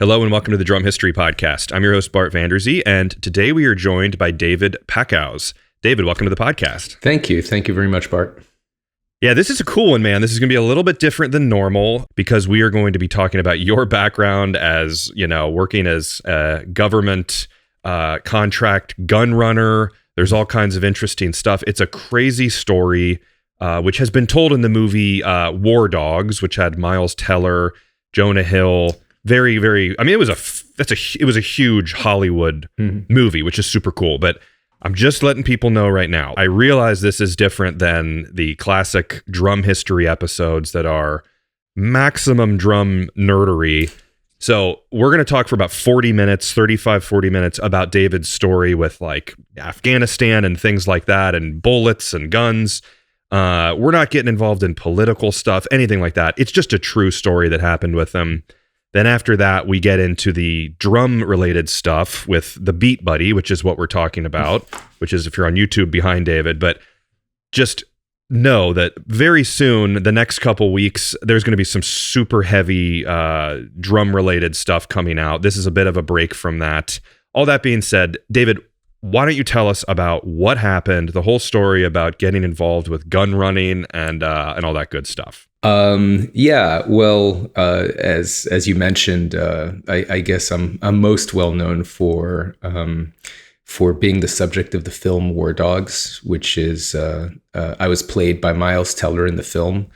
Hello and welcome to the Drum History Podcast. I'm your host, Bart Vanderzee, and today we are joined by David Packouz. David, welcome to the podcast. Thank you. Thank you very much, Bart. Yeah, this is a cool one, man. This is going to be a little bit different than normal because we are going to be talking about your background as, working as a government contract gun runner. There's all kinds of interesting stuff. It's a crazy story, which has been told in the movie War Dogs, which had Miles Teller, Jonah Hill. Very, very. I mean, it was a huge Hollywood movie, which is super cool. But I'm just letting people know right now. I realize this is different than the classic drum history episodes that are maximum drum nerdery. So we're going to talk for about 40 minutes about David's story with like Afghanistan and things like that, and bullets and guns. We're not getting involved in political stuff, anything like that. It's just a true story that happened with him. Then after that, we get into the drum-related stuff with the Beat Buddy, which is what we're talking about, which is if you're on YouTube behind David. But just know that very soon, the next couple weeks, there's going to be some super heavy drum-related stuff coming out. This is a bit of a break from that. All that being said, David, why don't you tell us about what happened, the whole story about getting involved with gun running and all that good stuff? As you mentioned, I guess I'm most well known for being the subject of the film War Dogs, which is I was played by Miles Teller in the film.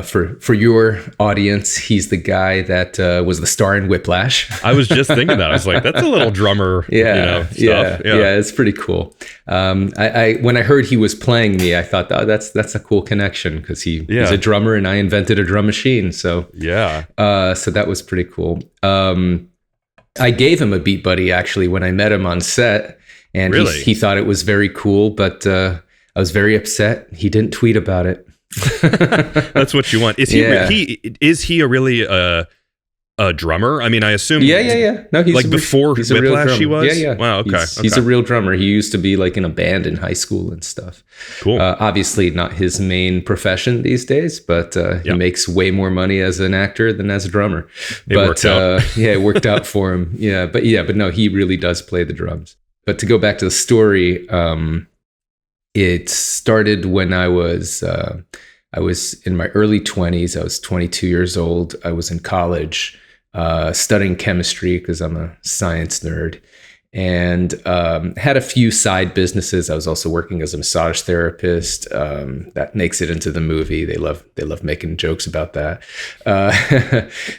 For your audience, he's the guy that was the star in Whiplash. I was just thinking that. I was like, that's a little drummer, stuff. Yeah, it's pretty cool. I when I heard he was playing me, I thought, oh, that's a cool connection because he's a drummer and I invented a drum machine. So so that was pretty cool. I gave him a Beat Buddy actually when I met him on set, and really? he thought it was very cool, but I was very upset. He didn't tweet about it. That's what you want. Is he really a drummer? I mean, I assume. Yeah. No, he's like before Whiplash. He was. Yeah. Wow. Okay. He's a real drummer. He used to be like in a band in high school and stuff. Cool. Obviously, not his main profession these days, but he makes way more money as an actor than as a drummer. It worked out. It worked out for him. But no, he really does play the drums. But to go back to the story. It started when I was in my early 20s. I was 22 years old. I was in college studying chemistry because I'm a science nerd, and had a few side businesses. I was also working as a massage therapist. That makes it into the movie. They love making jokes about that.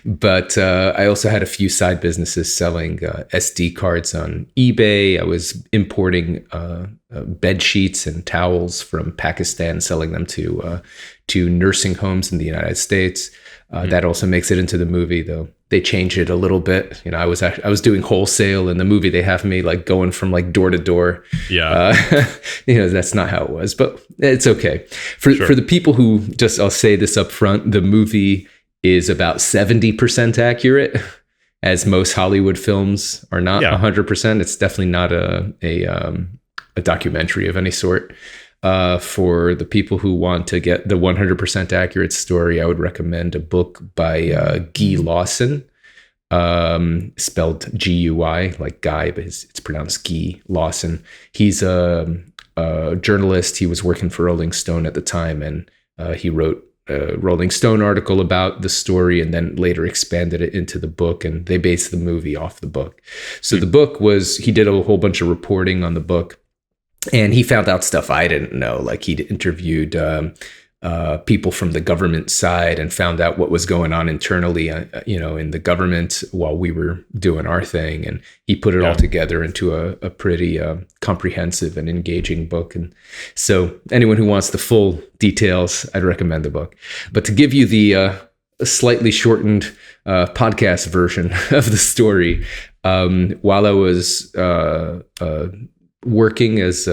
But I also had a few side businesses selling SD cards on eBay. I was importing bed sheets and towels from Pakistan, selling them to nursing homes in the United States. That also makes it into the movie, though. They change it a little bit. I was doing wholesale in the movie. They have me like going from like door to door. Yeah. That's not how it was, but it's okay. For the people who I'll say this up front, the movie is about 70% accurate, as most Hollywood films are not 100%. It's definitely not a documentary of any sort. For the people who want to get the 100% accurate story, I would recommend a book by Guy Lawson, spelled G-U-I, like Guy, but it's pronounced Guy Lawson. He's a journalist. He was working for Rolling Stone at the time, and he wrote a Rolling Stone article about the story and then later expanded it into the book, and they based the movie off the book. So the book he did a whole bunch of reporting on the book. And he found out stuff I didn't know. Like he'd interviewed people from the government side and found out what was going on internally, in the government while we were doing our thing. And he put it all together into a pretty comprehensive and engaging book. And so anyone who wants the full details, I'd recommend the book. But to give you the slightly shortened podcast version of the story, while I was working as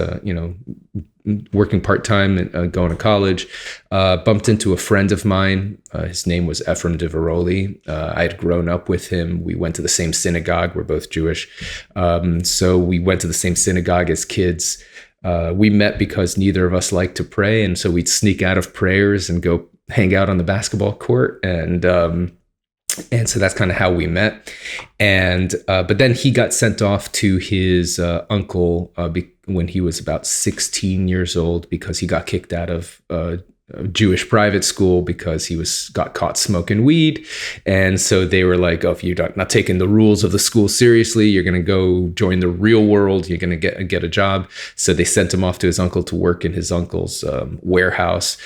working part-time and going to college, bumped into a friend of mine. His name was Ephraim Diveroli. I had grown up with him. We went to the same synagogue. We're both Jewish. So we went to the same synagogue as kids. We met because neither of us liked to pray. And so we'd sneak out of prayers and go hang out on the basketball court. And And so that's kind of how we met. And but then he got sent off to his uncle when he was about 16 years old, because he got kicked out of a Jewish private school because he got caught smoking weed. And so they were like, oh, if you're not taking the rules of the school seriously, you're going to go join the real world. You're going to get a job. So they sent him off to his uncle to work in his uncle's warehouse.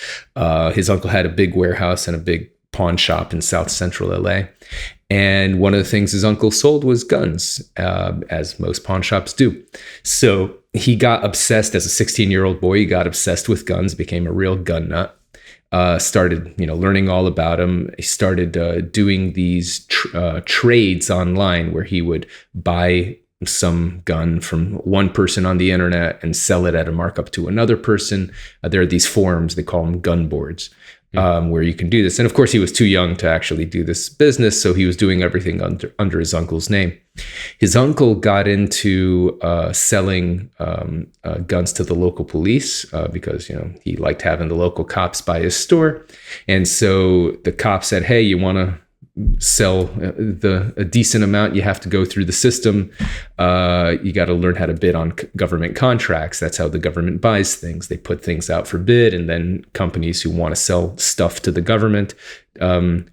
His uncle had a big warehouse and a big pawn shop in South Central LA. And one of the things his uncle sold was guns, as most pawn shops do. So he got obsessed as a 16-year-old boy. He got obsessed with guns, became a real gun nut. Started, learning all about them. He started doing these trades online where he would buy some gun from one person on the internet and sell it at a markup to another person. There are these forums, they call them gun boards, where you can do this. And of course, he was too young to actually do this business, so he was doing everything under his uncle's name. His uncle got into selling guns to the local police because he liked having the local cops by his store. And so the cop said, "Hey, you want to sell a decent amount, you have to go through the system. You got to learn how to bid on government contracts. That's how the government buys things. They put things out for bid, and then companies who want to sell stuff to the government,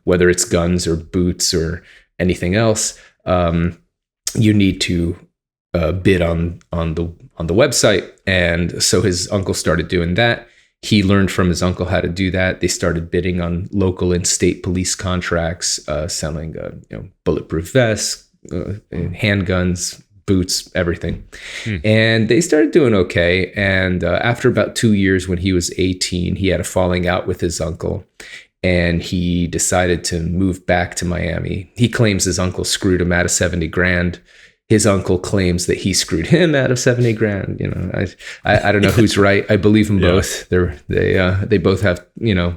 whether it's guns or boots or anything else, you need to bid on the website." And so his uncle started doing that. He learned from his uncle how to do that. They started bidding on local and state police contracts, selling bulletproof vests, handguns, boots, everything. And they started doing okay. And after about 2 years, when he was 18, he had a falling out with his uncle, and he decided to move back to Miami. He claims his uncle screwed him out of 70 grand. His uncle claims that he screwed him out of 70 grand. I don't know who's right. I believe them both. They both have,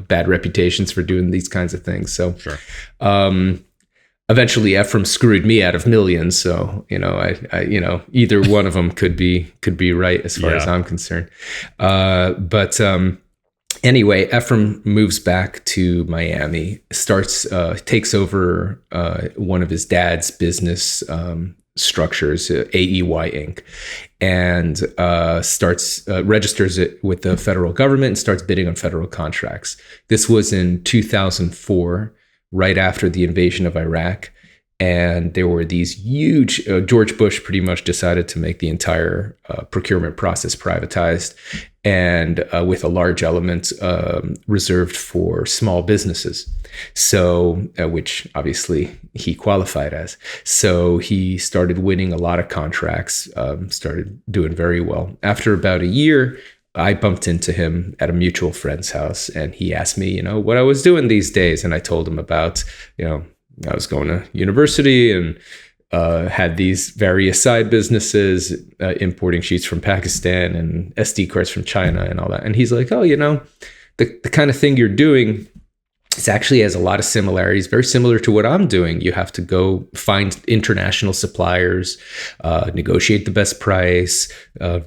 bad reputations for doing these kinds of things. So, Sure. Eventually Ephraim screwed me out of millions. So, either one of them could be right as far as I'm concerned. Anyway, Ephraim moves back to Miami, takes over one of his dad's business structures, AEY Inc., and registers it with the federal government and starts bidding on federal contracts. This was in 2004, right after the invasion of Iraq. And there were these huge, George Bush pretty much decided to make the entire procurement process privatized, and with a large element reserved for small businesses. So, which obviously he qualified as. So he started winning a lot of contracts, started doing very well. After about a year, I bumped into him at a mutual friend's house, and he asked me, what I was doing these days. And I told him about, I was going to university and had these various side businesses, importing sheets from Pakistan and SD cards from China and all that. And he's like, oh, the kind of thing you're doing, it actually has a lot of similarities, very similar to what I'm doing. You have to go find international suppliers, negotiate the best price,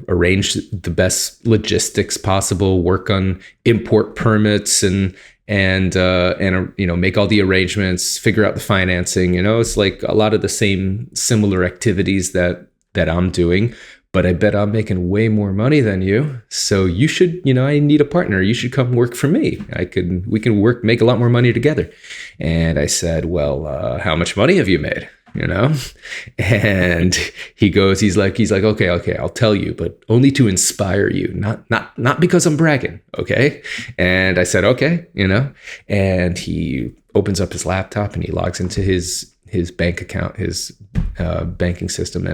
arrange the best logistics possible, work on import permits and make all the arrangements, figure out the financing. It's like a lot of the same similar activities that I'm doing, but I bet I'm making way more money than you. So you should, I need a partner. You should come work for me. We can make a lot more money together. And I said, well, how much money have you made? And he's like, okay, I'll tell you, but only to inspire you, not because I'm bragging. Okay. And I said, okay, and he opens up his laptop and he logs into his bank account, his banking system.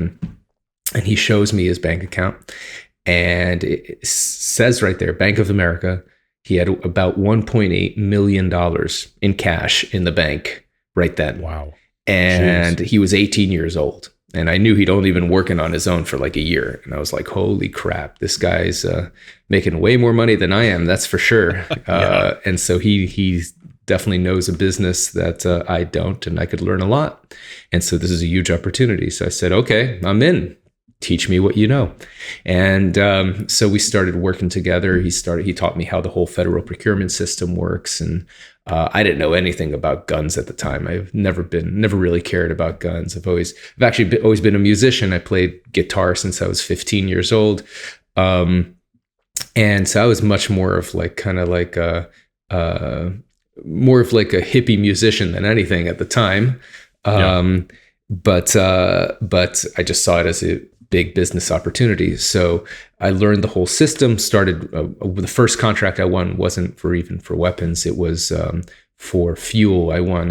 And he shows me his bank account, and it says right there, Bank of America. He had about $1.8 million in cash in the bank right then. Wow. And He was 18 years old. And I knew he'd only been working on his own for like a year. And I was like, holy crap, this guy's making way more money than I am. That's for sure. And so he definitely knows a business that I don't, and I could learn a lot. And so this is a huge opportunity. So I said, okay, I'm in. teach me what you know. And so we started working together. He taught me how the whole federal procurement system works. And I didn't know anything about guns at the time. I've never really cared about guns. I've actually always been a musician. I played guitar since I was 15 years old. And so I was much more of like more of like a hippie musician than anything at the time. But I just saw it as a big business opportunity. So I learned the whole system, started, the first contract I won wasn't for weapons. It was for fuel. I won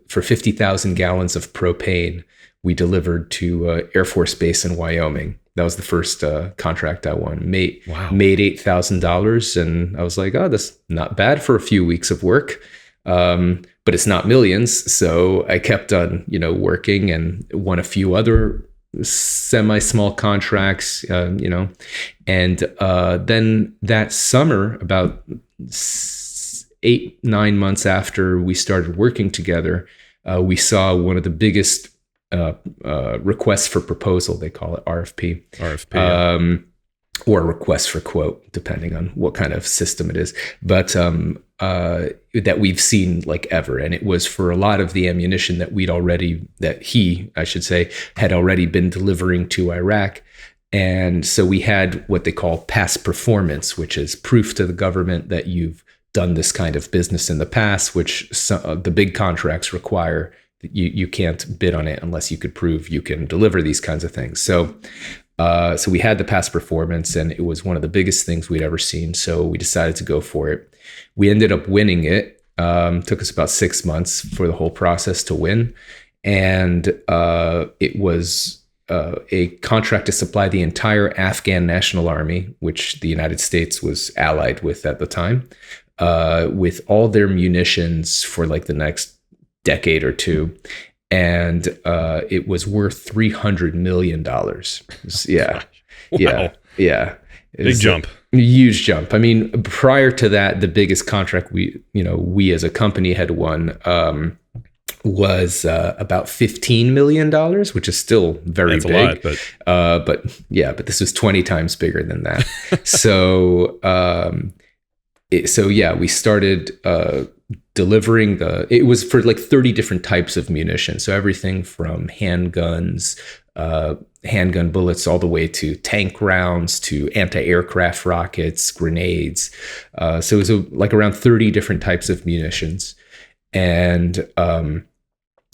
for 50,000 gallons of propane we delivered to Air Force Base in Wyoming. That was the first contract I won. Made $8,000, and I was like, oh, that's not bad for a few weeks of work, but it's not millions. So I kept on, working and won a few other semi-small contracts, and then that summer, about 8-9 months after we started working together, we saw one of the biggest requests for proposal, they call it RFP, or request for quote, depending on what kind of system it is, but that we've seen like ever. And it was for a lot of the ammunition that I should say, had already been delivering to Iraq. And so we had what they call past performance, which is proof to the government that you've done this kind of business in the past, which the big contracts require. You can't bid on it unless you could prove you can deliver these kinds of things. So we had the past performance, and it was one of the biggest things we'd ever seen. So we decided to go for it. We ended up winning it. Took us about 6 months for the whole process to win. And it was a contract to supply the entire Afghan National Army, which the United States was allied with at the time, with all their munitions for like the next decade or two, and it was worth $300 million. Yeah. Big jump. A huge jump. I mean, prior to that, the biggest contract we as a company had won was about $15 million, which is still very big. A lot, but this was 20 times bigger than that. So we started delivering it was for like 30 different types of munition. So everything from handguns, handgun bullets, all the way to tank rounds, to anti-aircraft rockets, grenades. So it was like around 30 different types of munitions. And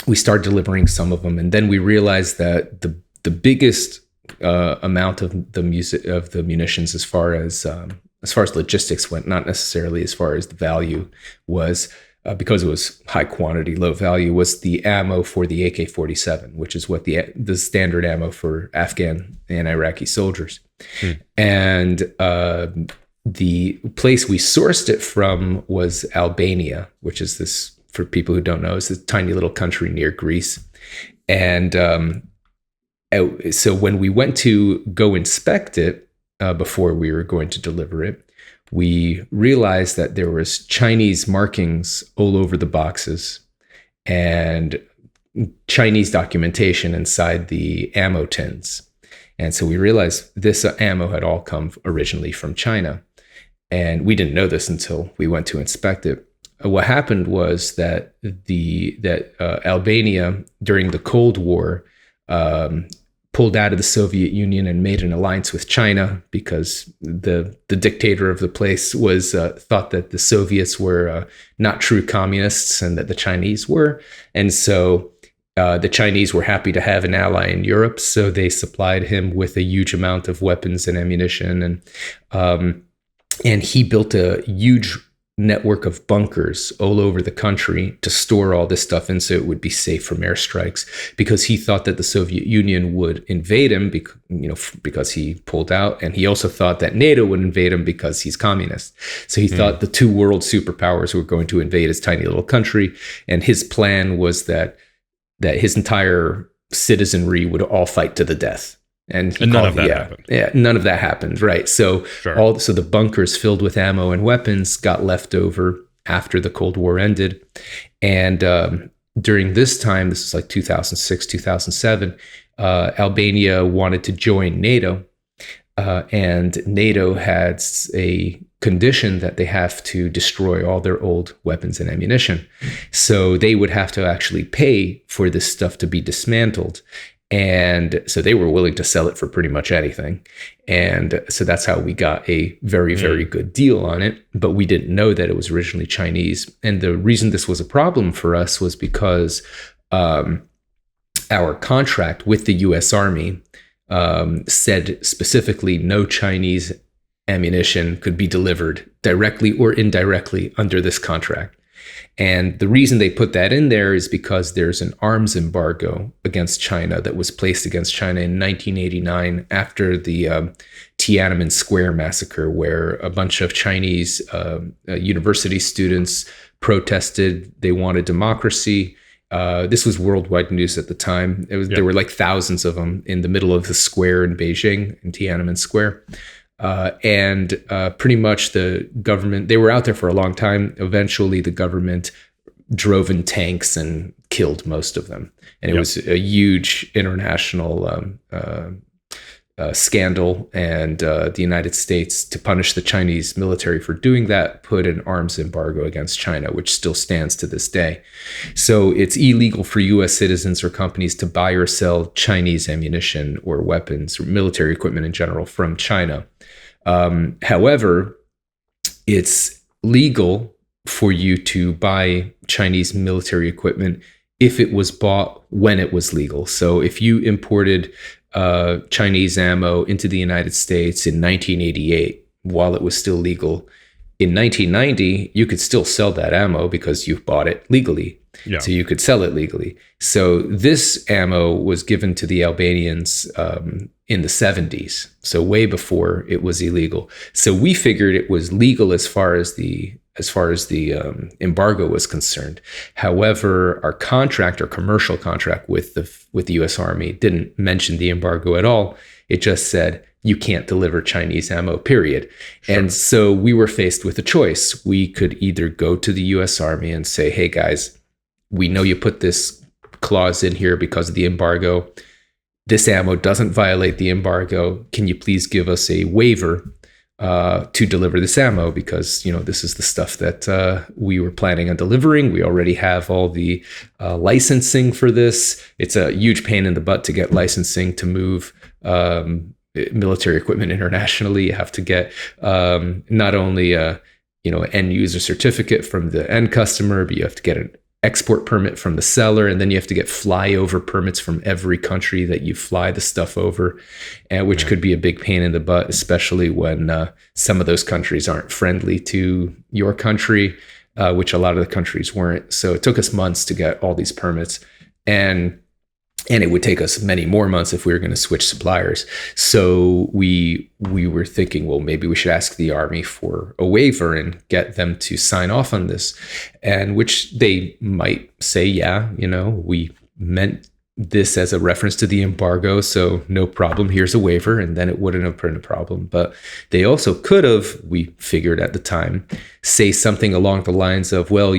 we started delivering some of them. And then we realized that the biggest amount of the munitions as far as logistics went, not necessarily as far as the value was, because it was high quantity, low value, was the ammo for the AK-47, which is what the standard ammo for Afghan and Iraqi soldiers. And the place we sourced it from was Albania, which is this, for people who don't know, is this tiny little country near Greece. And so when we went to go inspect it, before we were going to deliver it, we realized that there was Chinese markings all over the boxes and Chinese documentation inside the ammo tins. And so we realized this ammo had all come originally from China. And we didn't know this until we went to inspect it. What happened was that Albania, during the Cold War, pulled out of the Soviet Union and made an alliance with China, because the dictator of the place was thought that the Soviets were not true communists and that the Chinese were. And so the Chinese were happy to have an ally in Europe, so they supplied him with a huge amount of weapons and ammunition. And he built a huge network of bunkers all over the country to store all this stuff in, so it would be safe from airstrikes, because he thought that the Soviet Union would invade him because he pulled out, and he also thought that NATO would invade him because he's communist. So he thought the two world superpowers were going to invade his tiny little country, and his plan was that his entire citizenry would all fight to the death. And none of that happened. Yeah, none of that happened, right? So so the bunkers filled with ammo and weapons got left over after the Cold War ended. And during this time, this is like 2006, 2007, Albania wanted to join NATO, and NATO had a condition that they have to destroy all their old weapons and ammunition. So they would have to actually pay for this stuff to be dismantled. And so they were willing to sell it for pretty much anything. And so that's how we got a very, very good deal on it. But we didn't know that it was originally Chinese. And the reason this was a problem for us was because our contract with the US Army said specifically no Chinese ammunition could be delivered directly or indirectly under this contract. And the reason they put that in there is because there's an arms embargo against China that was placed against China in 1989 after the Tiananmen Square massacre, where a bunch of Chinese university students protested. They wanted democracy. This was worldwide news at the time. There were like thousands of them in the middle of the square in Beijing, in Tiananmen Square. And pretty much the government, they were out there for a long time. Eventually, the government drove in tanks and killed most of them. And it was a huge international scandal. And the United States, to punish the Chinese military for doing that, put an arms embargo against China, which still stands to this day. So it's illegal for U.S. citizens or companies to buy or sell Chinese ammunition or weapons or military equipment in general from China. However, it's legal for you to buy Chinese military equipment if it was bought when it was legal. So if you imported Chinese ammo into the United States in 1988, while it was still legal, in 1990, you could still sell that ammo because you've bought it legally. Yeah. So you could sell it legally. So this ammo was given to the Albanians in the 70s, so way before it was illegal. So we figured it was legal as far as the embargo was concerned. However, our contract, our commercial contract with the U.S. Army, didn't mention the embargo at all. It just said you can't deliver Chinese ammo, period. Sure. And so we were faced with a choice. We could either go to the U.S. Army and say, "Hey guys, we know you put this clause in here because of the embargo. This ammo doesn't violate the embargo. Can you please give us a waiver to deliver this ammo? Because, this is the stuff that we were planning on delivering. We already have all the licensing for this. It's a huge pain in the butt to get licensing to move military equipment internationally. You have to get not only an end user certificate from the end customer, but you have to get an export permit from the seller, and then you have to get flyover permits from every country that you fly the stuff over, and which could be a big pain in the butt, especially when some of those countries aren't friendly to your country, which a lot of the countries weren't. So it took us months to get all these permits, and it would take us many more months if we were going to switch suppliers. So we were thinking, well, maybe we should ask the Army for a waiver and get them to sign off on this, and which they might say, yeah, we meant this as a reference to the embargo, so no problem, here's a waiver, and then it wouldn't have been a problem. But they also could have, we figured at the time, say something along the lines of, well,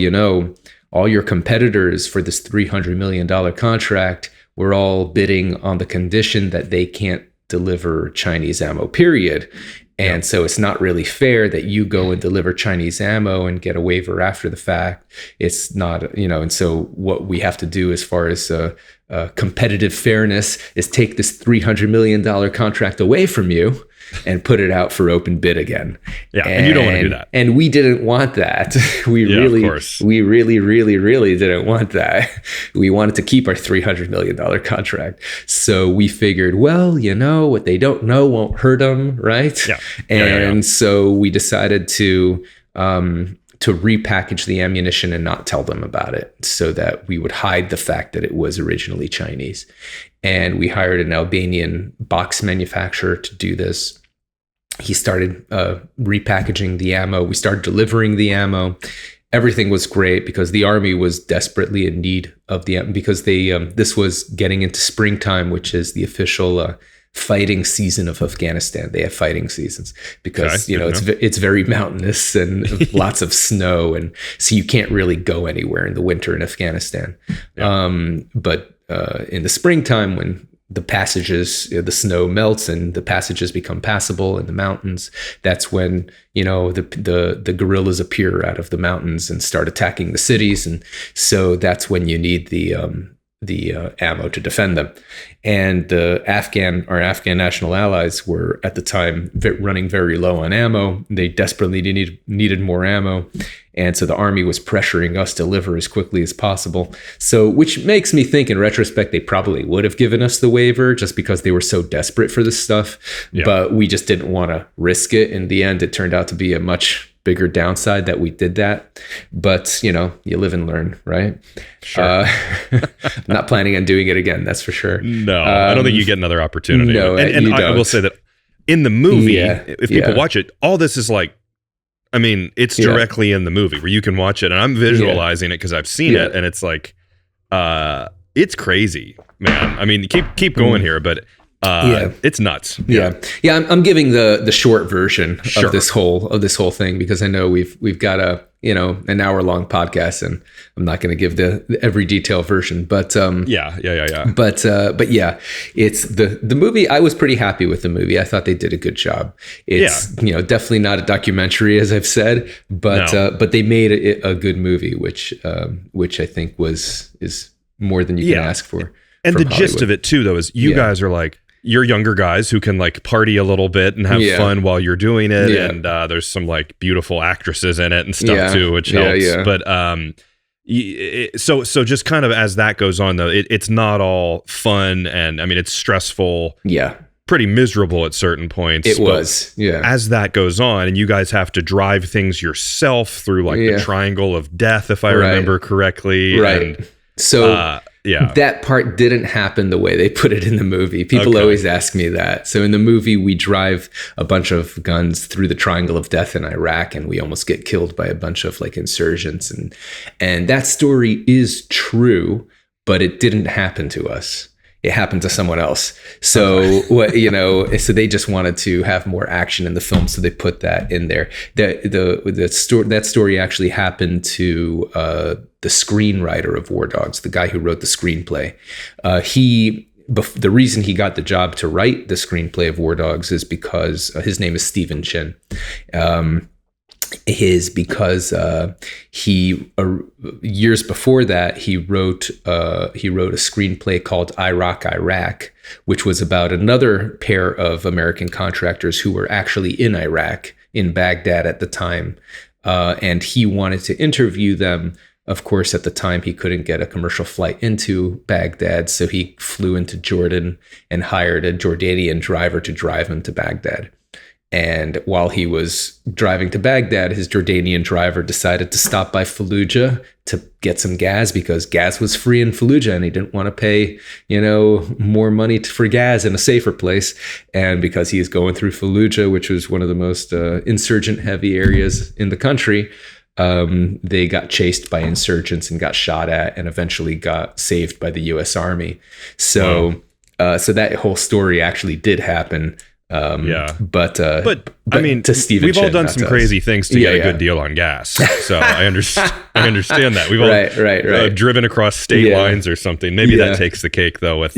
all your competitors for this $300 million contract, we're all bidding on the condition that they can't deliver Chinese ammo, period. And so it's not really fair that you go and deliver Chinese ammo and get a waiver after the fact. It's not, and so what we have to do as far as competitive fairness is take this $300 million contract away from you and put it out for open bid again. Yeah, and you don't want to do that. And we didn't want that. We really, really didn't want that. We wanted to keep our $300 million contract. So we figured, well, what they don't know won't hurt them, right? Yeah. And so we decided to repackage the ammunition and not tell them about it, so that we would hide the fact that it was originally Chinese. And we hired an Albanian box manufacturer to do this. He started repackaging the ammo. We started delivering the ammo. Everything was great because the Army was desperately in need of the ammo, because this was getting into springtime, which is the official fighting season of Afghanistan. They have fighting seasons because it's very mountainous and lots of snow, and so you can't really go anywhere in the winter in Afghanistan. But in the springtime, when the passages, the snow melts and the passages become passable in the mountains. That's when, the guerrillas appear out of the mountains and start attacking the cities. And so that's when you need the ammo to defend them. And the Afghan national allies were at the time running very low on ammo. They desperately needed more ammo. And so the army was pressuring us to deliver as quickly as possible. So, which makes me think in retrospect, they probably would have given us the waiver just because they were so desperate for this stuff. Yeah. But we just didn't want to risk it. In the end, it turned out to be a much bigger downside that we did that. But, you live and learn, right? Sure. I'm not planning on doing it again. That's for sure. No, I don't think you get another opportunity. No, and I will say that in the movie, if people watch it, all this is like, it's directly in the movie where you can watch it, and I'm visualizing it because I've seen it, and it's like, it's crazy, man. Keep going here, but it's nuts. Yeah. I'm giving the short version of this whole thing because I know we've got an hour-long podcast, and I'm not going to give the every detail version, but But it's the movie. I was pretty happy with the movie. I thought they did a good job. It's definitely not a documentary, as I've said, but they made a good movie, which I think is more than you can ask for. And the gist of it too, though, is you guys are like, you're younger guys who can like party a little bit and have fun while you're doing it. Yeah. And there's some like beautiful actresses in it and stuff too, which helps. Yeah. But so just kind of as that goes on, though, it's not all fun. And it's stressful. Yeah. Pretty miserable at certain points. It was. Yeah. As that goes on and you guys have to drive things yourself through like the triangle of death, if I remember correctly. Right. And, so that part didn't happen the way they put it in the movie. People always ask me that. So in the movie, we drive a bunch of guns through the triangle of death in Iraq, and we almost get killed by a bunch of like insurgents. And that story is true, but it didn't happen to us. It happened to someone else. So so they just wanted to have more action in the film, so they put that in there. That story actually happened to the screenwriter of War Dogs, the guy who wrote the screenplay. The reason he got the job to write the screenplay of War Dogs is because his name is Stephen Chin. Because he years before that he wrote a screenplay called Iraq, which was about another pair of American contractors who were actually in Iraq, in Baghdad at the time, and he wanted to interview them. Of course, at the time, he couldn't get a commercial flight into Baghdad, so he flew into Jordan and hired a Jordanian driver to drive him to Baghdad. And while he was driving to Baghdad, his Jordanian driver decided to stop by Fallujah to get some gas because gas was free in Fallujah and he didn't want to pay, more money for gas in a safer place. And because he is going through Fallujah, which was one of the most insurgent heavy areas in the country, they got chased by insurgents and got shot at and eventually got saved by the U.S. Army. So that whole story actually did happen. But to Stephen we've Chin, all done some crazy things to get a good deal on gas. So I understand that. We've all driven across state lines or something. Maybe that takes the cake though with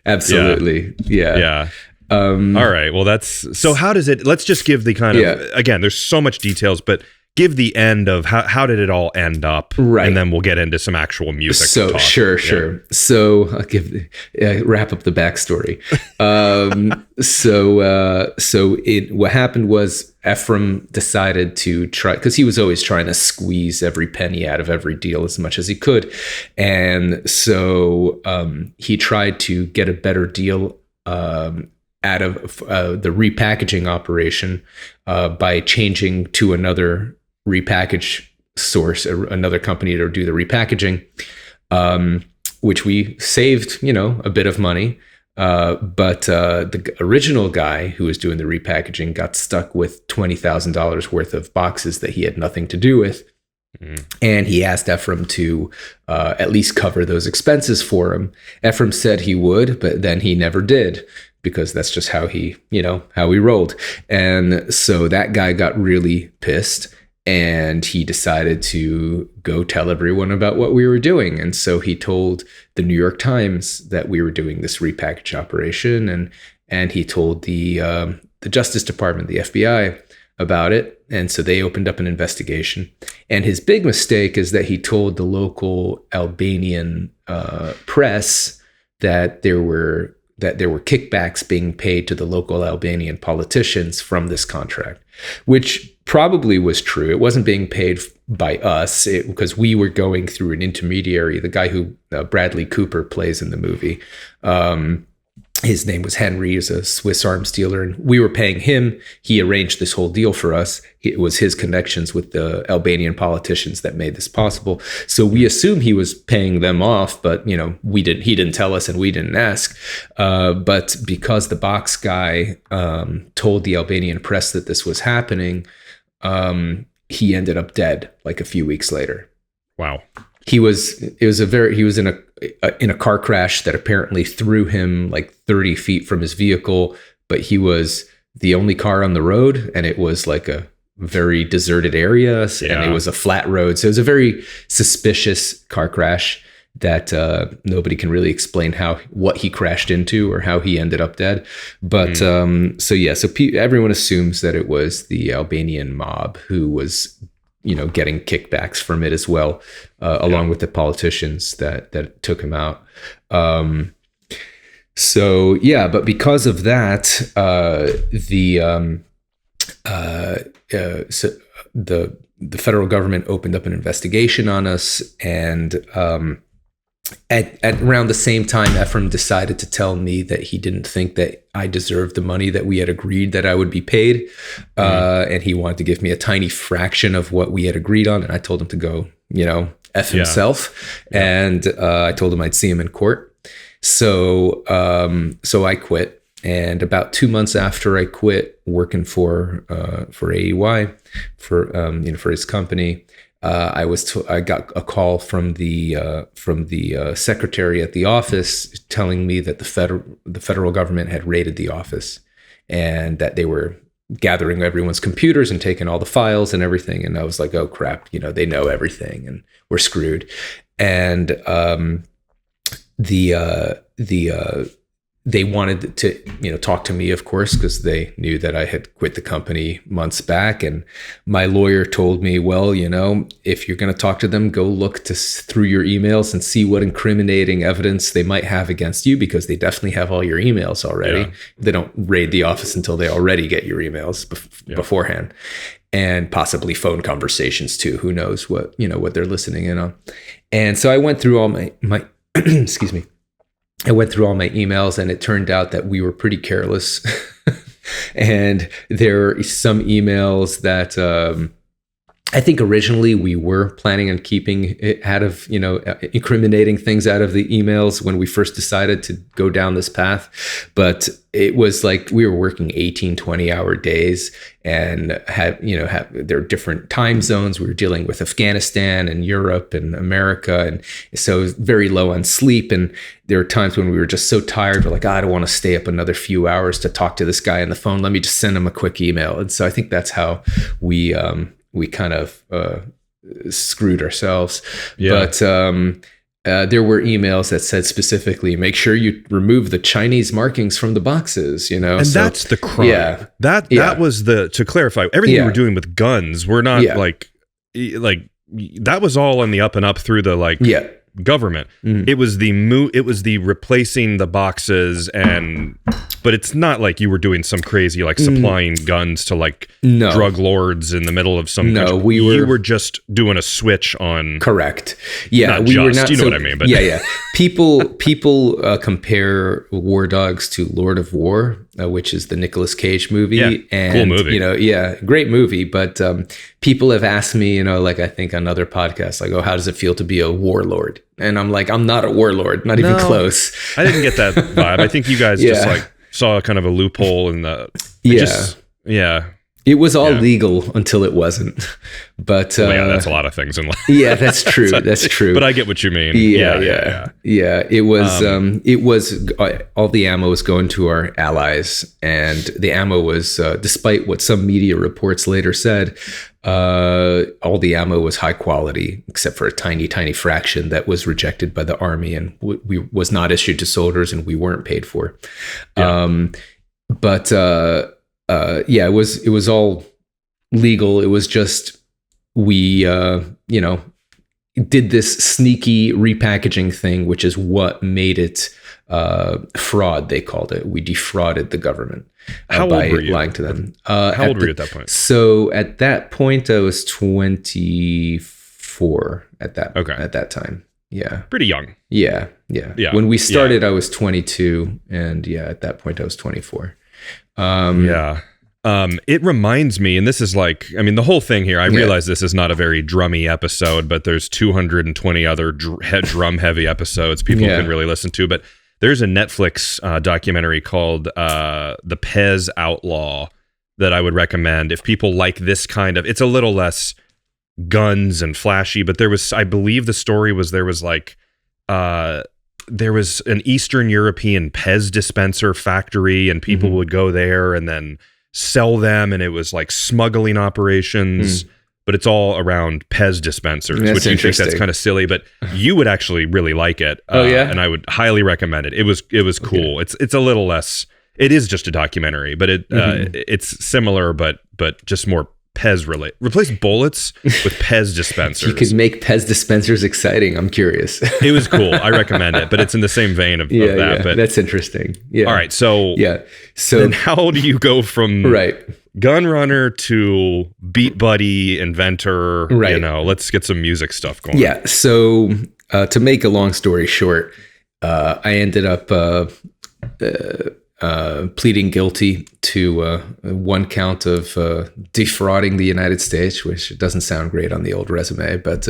absolutely. Yeah. All right. Well, so how does it, let's just give the kind of, again, there's so much details, but give the end of how did it all end up, and then we'll get into some actual music. So talk. Sure. So I'll wrap up the backstory. What happened was Ephraim decided to try, because he was always trying to squeeze every penny out of every deal as much as he could, and so he tried to get a better deal out of the repackaging operation by changing to another repackage source, another company to do the repackaging, which we saved, a bit of money. But the original guy who was doing the repackaging got stuck with $20,000 worth of boxes that he had nothing to do with. And he asked Ephraim to at least cover those expenses for him. Ephraim said he would, but then he never did, because that's just how he rolled. And so that guy got really pissed And he decided to go tell everyone about what we were doing. And so he told the New York Times that we were doing this repackage operation, and he told the Justice Department, the FBI, about it. And so they opened up an investigation. And his big mistake is that he told the local Albanian press that there were kickbacks being paid to the local Albanian politicians from this contract, which probably was true. It wasn't being paid by us because we were going through an intermediary. The guy who Bradley Cooper plays in the movie, his name was Henry. He's a Swiss arms dealer, and we were paying him. He arranged this whole deal for us. It was his connections with the Albanian politicians that made this possible. So we assume he was paying them off, but he didn't tell us, and we didn't ask. But because the box guy told the Albanian press that this was happening, he ended up dead like a few weeks later. Wow. He was in a car crash that apparently threw him like 30 feet from his vehicle, but he was the only car on the road, and it was like a very deserted area, and it was a flat road. So it was a very suspicious car crash that nobody can really explain what he crashed into or how he ended up dead. But everyone assumes that it was the Albanian mob who was getting kickbacks from it as well, along with the politicians that took him out. But because of that, the federal government opened up an investigation on us, and at around the same time, Ephraim decided to tell me that he didn't think that I deserved the money that we had agreed that I would be paid. And he wanted to give me a tiny fraction of what we had agreed on. And I told him to go, F himself. Yeah. And I told him I'd see him in court. So I quit. And about 2 months after I quit working for AEY, for his company, I got a call from the secretary at the office telling me that the federal government had raided the office, and that they were gathering everyone's computers and taking all the files and everything. And I was like, oh crap, they know everything and we're screwed. And they wanted to, talk to me, of course, because they knew that I had quit the company months back. And my lawyer told me, well, if you're going to talk to them, go look through your emails and see what incriminating evidence they might have against you, because they definitely have all your emails already. Yeah. They don't raid the office until they already get your emails beforehand, and possibly phone conversations too. Who knows what they're listening in on. And so I went through all my excuse me. I went through all my emails, and it turned out that we were pretty careless. And there are some emails that I think originally we were planning on keeping it out of, incriminating things out of the emails when we first decided to go down this path. But it was like we were working 18, 20-hour days, and there are different time zones. We were dealing with Afghanistan and Europe and America. And so very low on sleep. And there were times when we were just so tired. We're like, I don't want to stay up another few hours to talk to this guy on the phone. Let me just send him a quick email. And so I think that's how we kind of screwed ourselves. Yeah. But there were emails that said specifically, make sure you remove the Chinese markings from the boxes, And that's the crime. Yeah. That was to clarify, everything we were doing with guns, we're not like that was all on the up and up through the government. Mm-hmm. It was the replacing the boxes, but it's not like you were doing some crazy supplying guns to drug lords in the middle of some country. You were just doing a switch on. Correct. Yeah, were not. You know what I mean? But People compare War Dogs to Lord of War, which is the Nicolas Cage movie. Yeah, and, cool movie. Great movie. But people have asked me, I think on other podcasts, oh, how does it feel to be a warlord? And I'm like, I'm not a warlord, not even close. I didn't get that vibe. I think you guys just saw kind of a loophole in the. It was all legal until it wasn't. But that's a lot of things in life. Yeah, that's true. That's true. But I get what you mean. Yeah. It was all the ammo was going to our allies, and the ammo was, despite what some media reports later said, All the ammo was high quality, except for a tiny fraction that was rejected by the army and was not issued to soldiers, and we weren't paid for. Yeah. It was all legal. It was just we did this sneaky repackaging thing, which is what made it fraud. They called it. We defrauded the government. How old were you? Lying to them. How old were you at that point? So at that point, I was 24 at that time. Yeah. Pretty young. Yeah. When we started, I was 22. And at that point, I was 24. It reminds me, and this is the whole thing here, I realize this is not a very drummy episode, but there's 220 other drum heavy episodes people can really listen to. But there's a Netflix documentary called The Pez Outlaw that I would recommend if people like this kind of, it's a little less guns and flashy, but I believe the story was there was an Eastern European Pez dispenser factory, and people would go there and then sell them, and it was like smuggling operations, but it's all around Pez dispensers, which you think that's kind of silly, but you would actually really like it. And I would highly recommend it. It was cool. Okay. It's a little less, it is just a documentary, but it's similar, but just more Pez related. Replace bullets with Pez dispensers. You could make Pez dispensers exciting. I'm curious. It was cool. I recommend it, but it's in the same vein of that. Yeah, but that's interesting. Yeah. All right. So then how do you go from gun runner to beat buddy, inventor? Right. Let's get some music stuff going. Yeah. So to make a long story short, I ended up pleading guilty to one count of defrauding the United States, which doesn't sound great on the old resume, but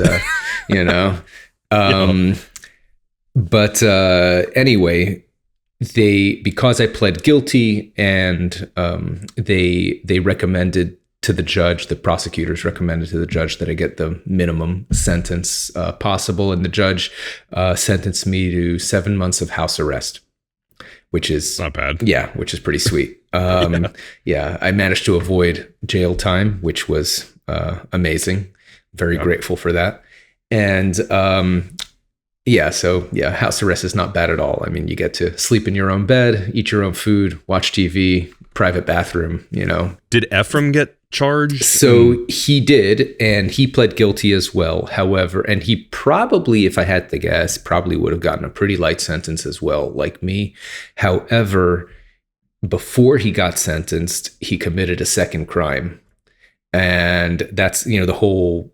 anyway, because I pled guilty, and they recommended to the judge, the prosecutors recommended to the judge that I get the minimum sentence possible, and the judge sentenced me to 7 months of house arrest, which is not bad. Yeah, which is pretty sweet. I managed to avoid jail time, which was amazing. Very grateful for that. And house arrest is not bad at all. I mean, you get to sleep in your own bed, eat your own food, watch TV, private bathroom, Did Ephraim get charged? So he did, and he pled guilty as well. However, and he probably, if I had to guess, probably would have gotten a pretty light sentence as well, like me. However, before he got sentenced, he committed a second crime. And that's, the whole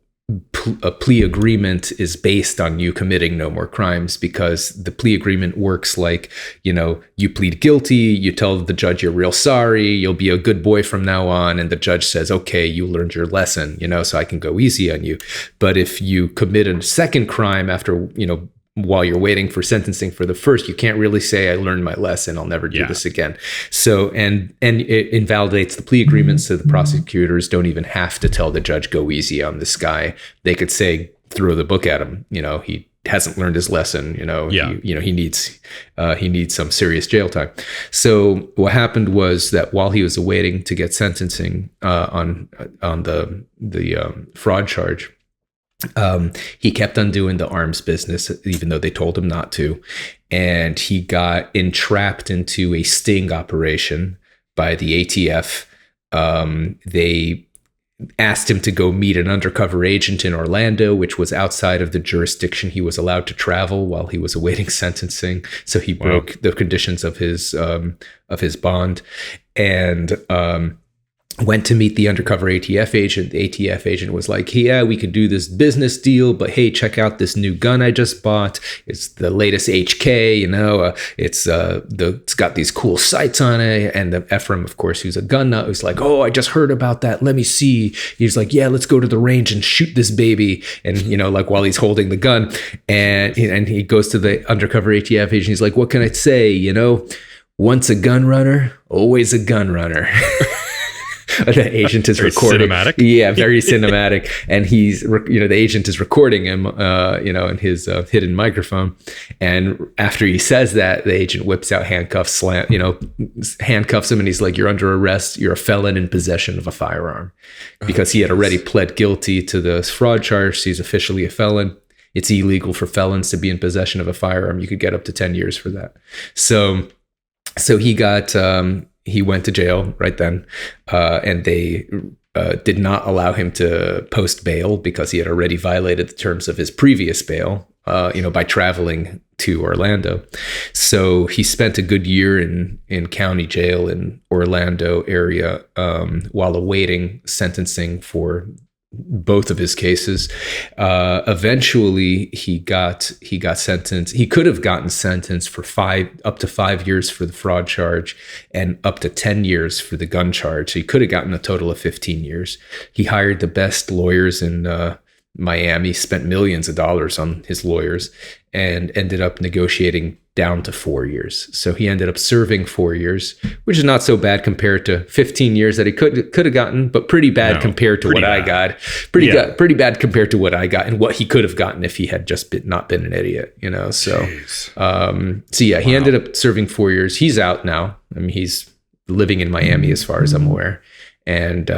plea agreement is based on you committing no more crimes, because the plea agreement works like, you plead guilty, you tell the judge you're real sorry, you'll be a good boy from now on, and the judge says, okay, you learned your lesson, so I can go easy on you. But if you commit a second crime after, while you're waiting for sentencing for the first, you can't really say, I learned my lesson, I'll never do this again. So, and it invalidates the plea agreement, so the prosecutors don't even have to tell the judge, go easy on this guy. They could say, throw the book at him, he hasn't learned his lesson, he needs some serious jail time. So what happened was that while he was awaiting to get sentencing on the fraud charge, he kept on doing the arms business, even though they told him not to. And he got entrapped into a sting operation by the ATF. They asked him to go meet an undercover agent in Orlando, which was outside of the jurisdiction he was allowed to travel while he was awaiting sentencing. So he broke the conditions of his bond, and went to meet the undercover ATF agent. The ATF agent was like, yeah, we could do this business deal, but hey, check out this new gun I just bought. It's the latest HK, it's got these cool sights on it. And the Ephraim, of course, who's a gun nut, was like, oh, I just heard about that. Let me see. He's like, yeah, let's go to the range and shoot this baby. And, while he's holding the gun, and he goes to the undercover ATF agent. He's like, what can I say? Once a gun runner, always a gun runner. the agent is Very recording. cinematic. Yeah, very cinematic. And the agent is recording him, in his hidden microphone. And after he says that, the agent whips out handcuffs, handcuffs him, and he's like, "You're under arrest. You're a felon in possession of a firearm," because he had already pled guilty to the fraud charge. So he's officially a felon. It's illegal for felons to be in possession of a firearm. You could get up to 10 years for that. So he went to jail right then, and they did not allow him to post bail because he had already violated the terms of his previous bail, by traveling to Orlando. So he spent a good year in county jail in Orlando area while awaiting sentencing for both of his cases. Eventually he got sentenced. He could have gotten sentenced for up to 5 years for the fraud charge and up to 10 years for the gun charge. So he could have gotten a total of 15 years. He hired the best lawyers in Miami, spent millions of dollars on his lawyers, and ended up negotiating down to 4 years. So he ended up serving 4 years, which is not so bad compared to 15 years that he could have gotten, but pretty bad compared to what I got. Pretty bad compared to what I got and what he could have gotten if he had just not been an idiot, So, he ended up serving 4 years. He's out now. I mean, he's living in Miami as far as I'm aware. And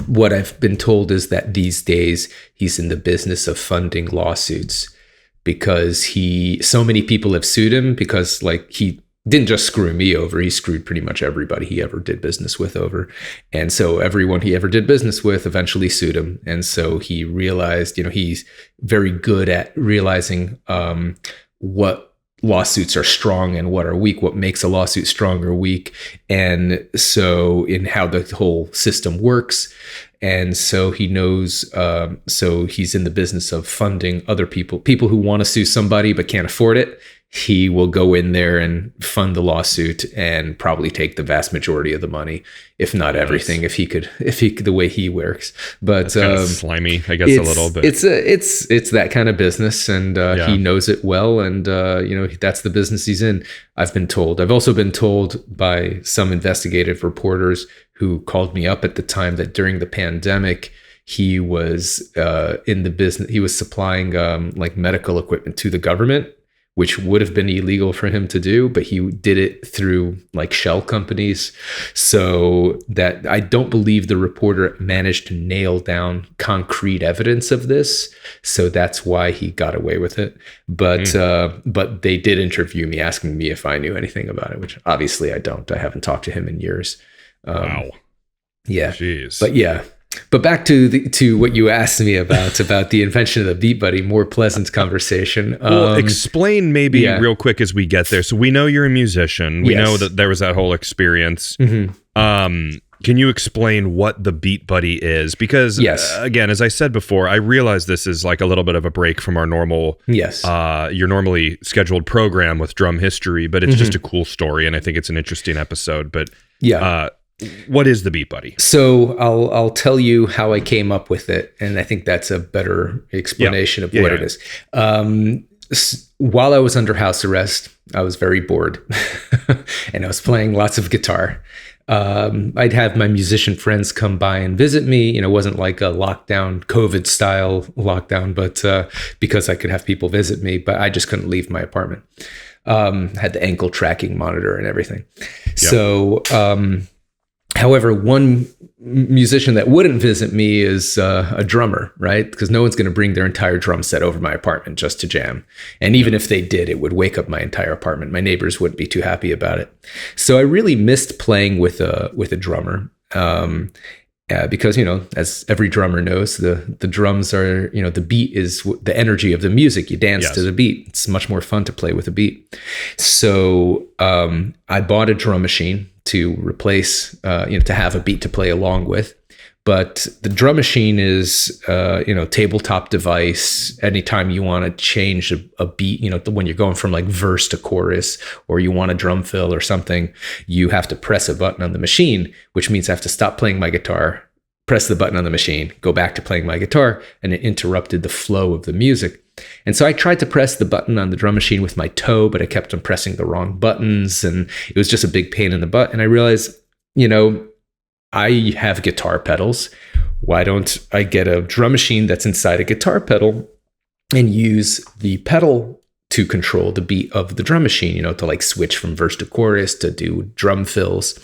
what I've been told is that these days he's in the business of funding lawsuits because so many people have sued him because he didn't just screw me over. He screwed pretty much everybody he ever did business with over. And so everyone he ever did business with eventually sued him. And so he realized, he's very good at realizing what lawsuits are strong and what are weak, what makes a lawsuit strong or weak. And so in how the whole system works. And so he knows, so he's in the business of funding other people who want to sue somebody but can't afford it. He will go in there and fund the lawsuit and probably take the vast majority of the money, if not everything, if he could, the way he works. But it's kind of slimy, I guess, a little bit. It's that kind of business, and he knows it well, and that's the business he's in. I've been told. I've also been told by some investigative reporters who called me up at the time that during the pandemic, he was in the business. He was supplying medical equipment to the government, which would have been illegal for him to do, but he did it through shell companies. So that I don't believe the reporter managed to nail down concrete evidence of this. So that's why he got away with it. But they did interview me asking me if I knew anything about it, which obviously I don't. I haven't talked to him in years. Wow. Yeah. Jeez. But yeah. But back to what you asked me about the invention of the Beat Buddy, more pleasant conversation. Well, explain maybe real quick as we get there. So we know you're a musician. We know that there was that whole experience. Mm-hmm. Can you explain what the Beat Buddy is? Because again, as I said before, I realize this is a little bit of a break from our normal, your normally scheduled program with drum history, but it's just a cool story, and I think it's an interesting episode. But what is the Beat Buddy? So I'll tell you how I came up with it, and I think that's a better explanation of what it is. While I was under house arrest, I was very bored, and I was playing lots of guitar. I'd have my musician friends come by and visit me. It wasn't like a lockdown, COVID style lockdown, but because I could have people visit me, but I just couldn't leave my apartment. Had the ankle tracking monitor and everything. Yep. So, however, one musician that wouldn't visit me is a drummer, right? Because no one's going to bring their entire drum set over my apartment just to jam. And even if they did, it would wake up my entire apartment. My neighbors wouldn't be too happy about it. So I really missed playing with a drummer. Because, as every drummer knows, the drums are, the beat is the energy of the music. You dance to the beat. It's much more fun to play with a beat. So I bought a drum machine to replace, to have a beat to play along with. But the drum machine is, tabletop device. Anytime you want to change a beat, when you're going from verse to chorus, or you want a drum fill or something, you have to press a button on the machine, which means I have to stop playing my guitar, press the button on the machine, go back to playing my guitar, and it interrupted the flow of the music. And so I tried to press the button on the drum machine with my toe, but I kept on pressing the wrong buttons, and it was just a big pain in the butt. And I realized, I have guitar pedals. Why don't I get a drum machine that's inside a guitar pedal and use the pedal to control the beat of the drum machine, to like switch from verse to chorus, to do drum fills.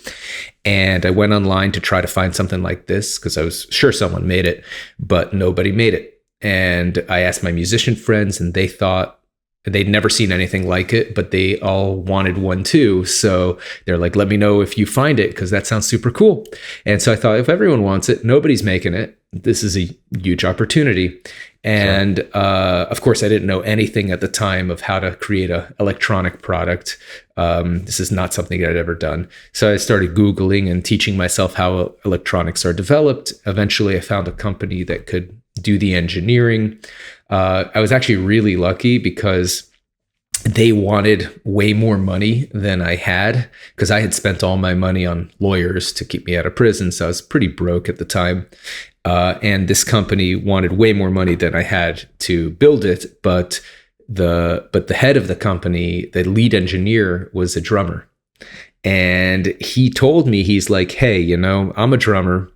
And I went online to try to find something like this because I was sure someone made it, but nobody made it. And I asked my musician friends, and they thought they'd never seen anything like it, but they all wanted one too. So they're like, let me know if you find it, because that sounds super cool. And so I thought, if everyone wants it, nobody's making it, this is a huge opportunity. And of course, I didn't know anything at the time of how to create an electronic product. This is not something I'd ever done. So I started Googling and teaching myself how electronics are developed. Eventually, I found a company that could do the engineering. I was actually really lucky because they wanted way more money than I had, because I had spent all my money on lawyers to keep me out of prison. So I was pretty broke at the time. And this company wanted way more money than I had to build it. But the head of the company, the lead engineer, was a drummer. And he told me, he's like, hey, I'm a drummer,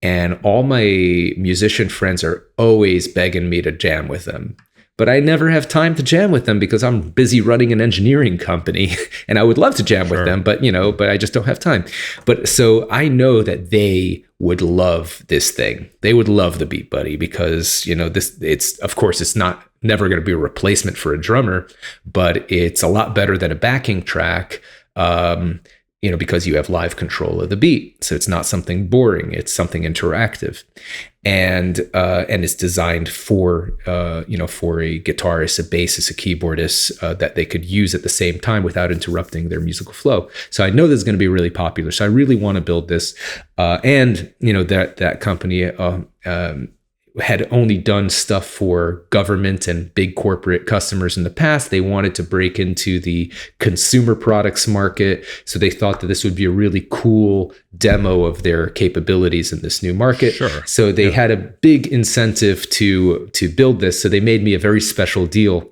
and all my musician friends are always begging me to jam with them. But I never have time to jam with them because I'm busy running an engineering company, and I would love to jam with them, but I just don't have time. But so I know that they would love this thing. They would love the Beat Buddy because, it's never going to be a replacement for a drummer, but it's a lot better than a backing track. Because you have live control of the beat. So it's not something boring, it's something interactive. And it's designed for a guitarist, a bassist, a keyboardist, that they could use at the same time without interrupting their musical flow. So I know this is going to be really popular. So I really want to build this. That company had only done stuff for government and big corporate customers in the past. They wanted to break into the consumer products market. So they thought that this would be a really cool demo of their capabilities in this new market. Sure. So they had a big incentive to build this. So they made me a very special deal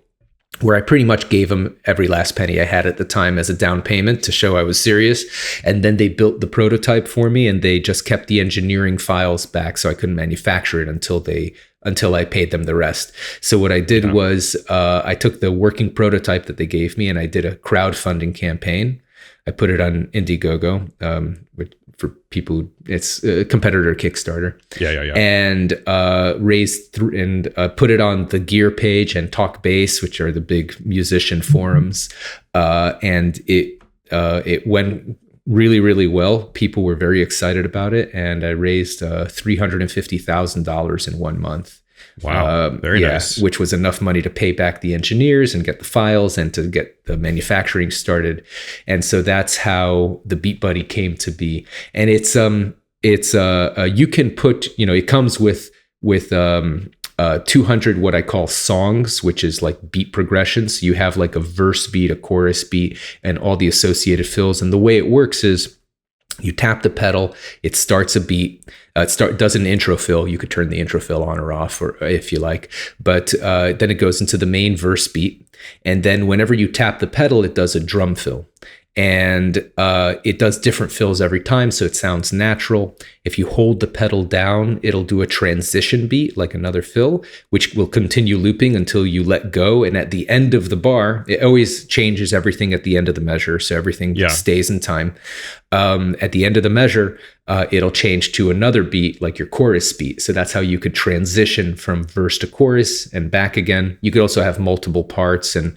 where I pretty much gave them every last penny I had at the time as a down payment to show I was serious. And then they built the prototype for me, and they just kept the engineering files back, so I couldn't manufacture it until I paid them the rest. So what I did was I took the working prototype that they gave me, and I did a crowdfunding campaign. I put it on Indiegogo, for people, it's a competitor Kickstarter. And put it on the Gear page and Talk Bass, which are the big musician forums. And it went really, really well. People were very excited about it, and I raised $350,000 in 1 month. Wow, very nice. Which was enough money to pay back the engineers and get the files and to get the manufacturing started. And so that's how the Beat Buddy came to be. And you can put, it comes with 200 what I call songs, which is like beat progressions. So you have like a verse beat, a chorus beat, and all the associated fills. And the way it works is you tap the pedal, it starts a beat. Does an intro fill. You could turn the intro fill on or off, or if you like. But then it goes into the main verse beat, and then whenever you tap the pedal, it does a drum fill. And it does different fills every time, so it sounds natural. If you hold the pedal down, it'll do a transition beat, like another fill, which will continue looping until you let go. And at the end of the bar, it always changes everything at the end of the measure, so everything stays in time. At the end of the measure, it'll change to another beat, like your chorus beat. So that's how you could transition from verse to chorus and back again. You could also have multiple parts and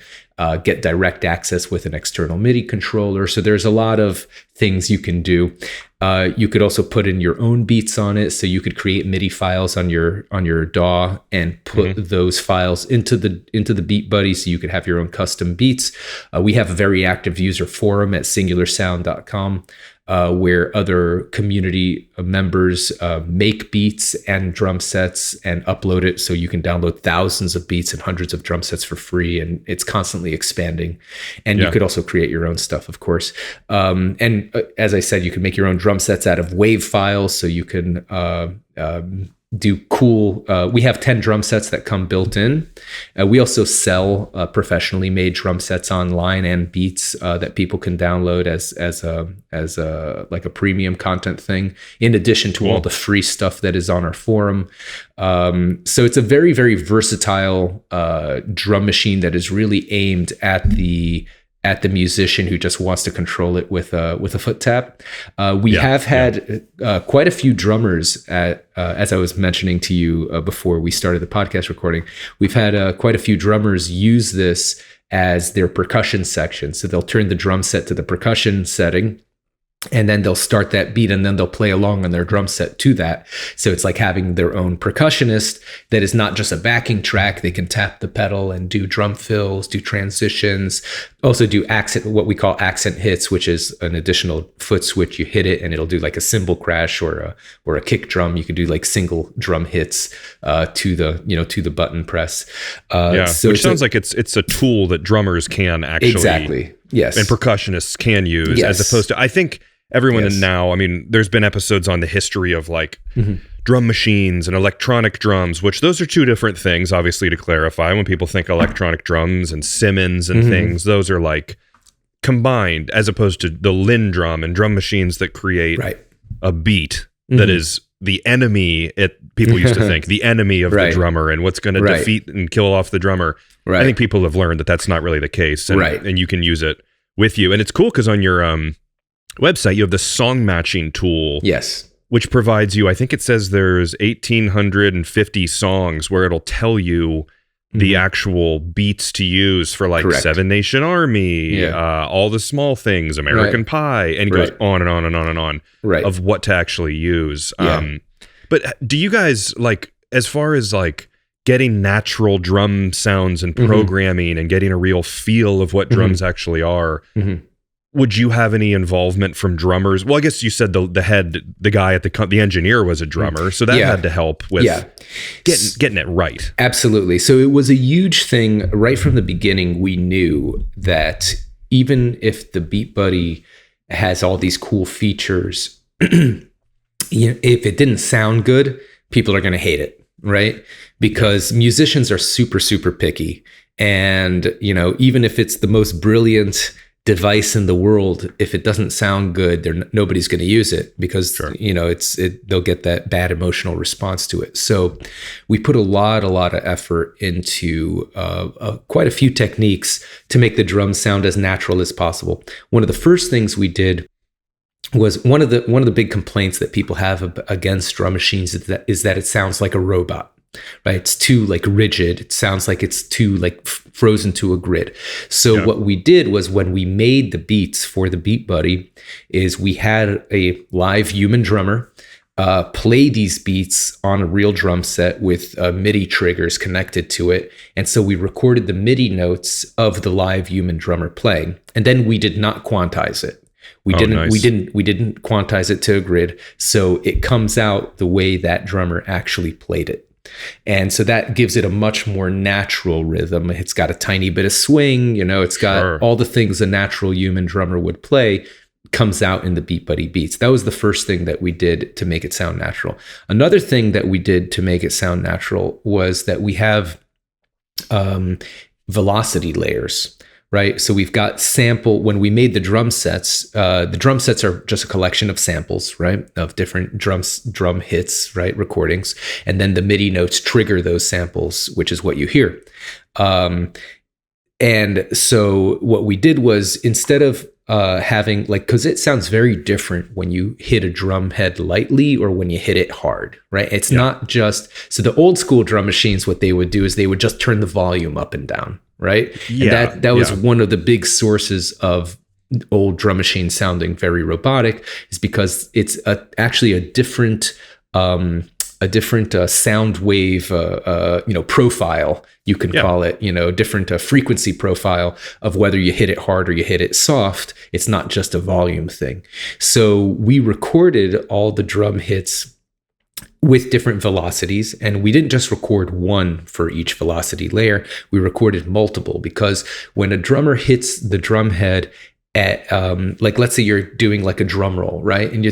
get direct access with an external MIDI controller. So there's a lot of things you can do. You could also put in your own beats on it. So you could create MIDI files on your DAW and put those files into the Beat Buddy, so you could have your own custom beats. We have a very active user forum at singularsound.com. Where other community members make beats and drum sets and upload it, so you can download thousands of beats and hundreds of drum sets for free, and it's constantly expanding. And you could also create your own stuff, of course. And as I said, you can make your own drum sets out of wave files, so you can do cool. We have 10 drum sets that come built in. We also sell professionally made drum sets online and beats that people can download as like a premium content thing, in addition to all the free stuff that is on our forum. So it's a very, very versatile drum machine that is really aimed at the musician who just wants to control it with a foot tap. We have had quite a few drummers as I was mentioning to you before we started the podcast recording. We've had quite a few drummers use this as their percussion section. So they'll turn the drum set to the percussion setting, and then they'll start that beat, and then they'll play along on their drum set to that. So it's like having their own percussionist that is not just a backing track. They can tap the pedal and do drum fills, do transitions, also do what we call accent hits, which is an additional foot switch. You hit it and it'll do like a cymbal crash or a kick drum. You could do like single drum hits to the button press. So which sounds like it's a tool that drummers can actually exactly. Yes. And percussionists can use, as opposed to, I think everyone now, I mean, there's been episodes on the history of like drum machines and electronic drums, which those are two different things, obviously, to clarify. When people think electronic drums and Simmons and things, those are like combined, as opposed to the Linn drum and drum machines that create a beat that is the enemy. People used to think the enemy of the drummer and what's going to defeat and kill off the drummer. I think people have learned that that's not really the case, and you can use it with you. And it's cool because on your website, you have the song matching tool. Yes. Which provides you, I think it says there's 1,850 songs where it'll tell you the actual beats to use for like Seven Nation Army, All the Small Things, American Pie, and it goes on and on and on and on of what to actually use. But do you guys, like, as far as like getting natural drum sounds and programming and getting a real feel of what drums actually are, would you have any involvement from drummers? Well, I guess you said the guy at the engineer was a drummer, so that had to help with getting it right. Absolutely. So it was a huge thing right from the beginning. We knew that even if the Beat Buddy has all these cool features, if it didn't sound good, people are going to hate it, right? Because musicians are super, super picky. And, even if it's the most brilliant device in the world, if it doesn't sound good, nobody's going to use it because, they'll get that bad emotional response to it. So we put a lot of effort into quite a few techniques to make the drums sound as natural as possible. One of the first things we did was one of the big complaints that people have against drum machines is that it sounds like a robot, right? It's too like rigid. It sounds like it's too like frozen to a grid. So what we did was, when we made the beats for the Beat Buddy, is we had a live human drummer play these beats on a real drum set with MIDI triggers connected to it. And so we recorded the MIDI notes of the live human drummer playing, and then we did not quantize it. We didn't quantize it to a grid, so it comes out the way that drummer actually played it. And so that gives it a much more natural rhythm. It's got a tiny bit of swing, it's got all the things a natural human drummer would play, comes out in the Beat Buddy beats. That was the first thing that we did to make it sound natural. Another thing that we did to make it sound natural was that we have velocity layers. Right. So we've got when we made the drum sets are just a collection of samples, right, of different drum hits, right, recordings. And then the MIDI notes trigger those samples, which is what you hear. And so what we did was, instead of having because it sounds very different when you hit a drum head lightly or when you hit it hard, right? It's not just, so the old school drum machines, what they would do is they would just turn the volume up and down. Right. Yeah. And that was one of the big sources of old drum machines sounding very robotic, is because it's actually a different sound wave, profile, you can call it, different frequency profile of whether you hit it hard or you hit it soft. It's not just a volume thing. So we recorded all the drum hits with different velocities, and we didn't just record one for each velocity layer. We recorded multiple, because when a drummer hits the drum head at let's say you're doing like a drum roll, right, and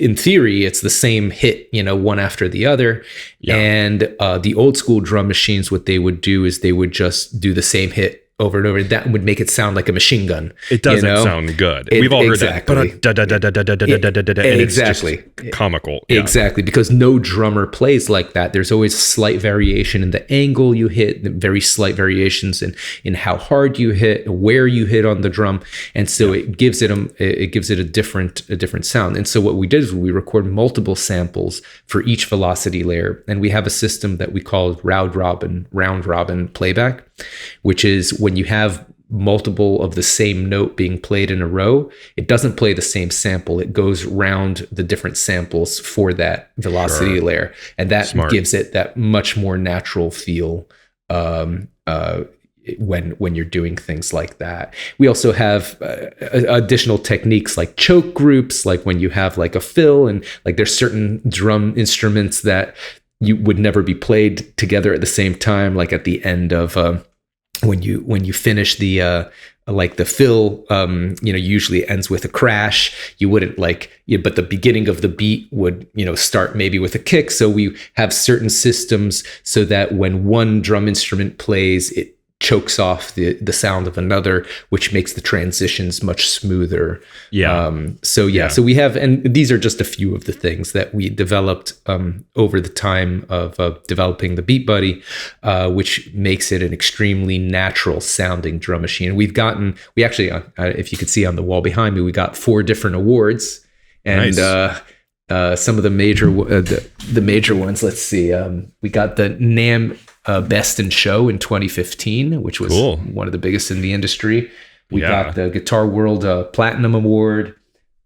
in theory, it's the same hit, one after the other. Yeah. And the old school drum machines, what they would do is they would just do the same hit over and over. That would make it sound like a machine gun. It doesn't sound good. We've all heard that. And exactly. It's just comical. Yeah. Exactly. Because no drummer plays like that. There's always slight variation in the angle you hit, very slight variations in how hard you hit, where you hit on the drum. And so it gives it a different sound. And so what we did is we record multiple samples for each velocity layer. And we have a system that we call round robin playback, which is when you have multiple of the same note being played in a row, it doesn't play the same sample. It goes round the different samples for that velocity layer. And that gives it that much more natural feel when you're doing things like that. We also have additional techniques like choke groups, like when you have like a fill, and like there's certain drum instruments that you would never be played together at the same time, like at the end of when you finish the like the fill, usually ends with a crash. You wouldn't but the beginning of the beat would, start maybe with a kick. So we have certain systems so that when one drum instrument plays, it chokes off the sound of another, which makes the transitions much smoother. So we have, and these are just a few of the things that we developed over the time of developing the Beat Buddy, which makes it an extremely natural sounding drum machine. We actually, if you could see on the wall behind me, we got 4 different awards, and some of the major ones. Let's see. We got the NAMM Best in Show in 2015, which was one of the biggest in the industry. We got the Guitar World Platinum Award,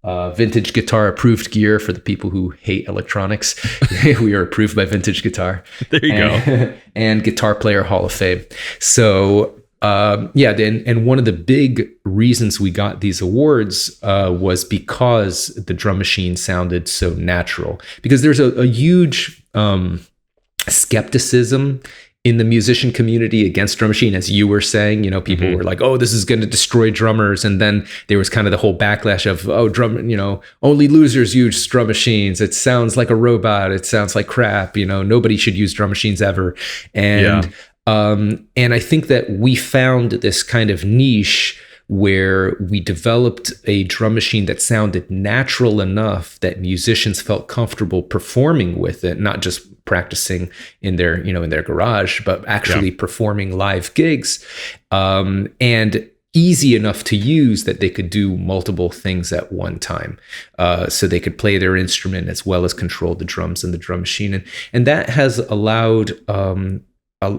Vintage Guitar Approved Gear for the people who hate electronics. We are approved by Vintage Guitar. There you go. And Guitar Player Hall of Fame. So and one of the big reasons we got these awards was because the drum machine sounded so natural. Because there's a huge skepticism in the musician community against drum machine, as you were saying. People were like, "Oh, this is going to destroy drummers," and then there was kind of the whole backlash of, "Oh, only losers use drum machines. It sounds like a robot. It sounds like crap. Nobody should use drum machines ever." And I think that we found this kind of niche where we developed a drum machine that sounded natural enough that musicians felt comfortable performing with it, not just practicing in their garage, but actually performing live gigs, and easy enough to use that they could do multiple things at one time. So they could play their instrument as well as control the drums and the drum machine. And that has allowed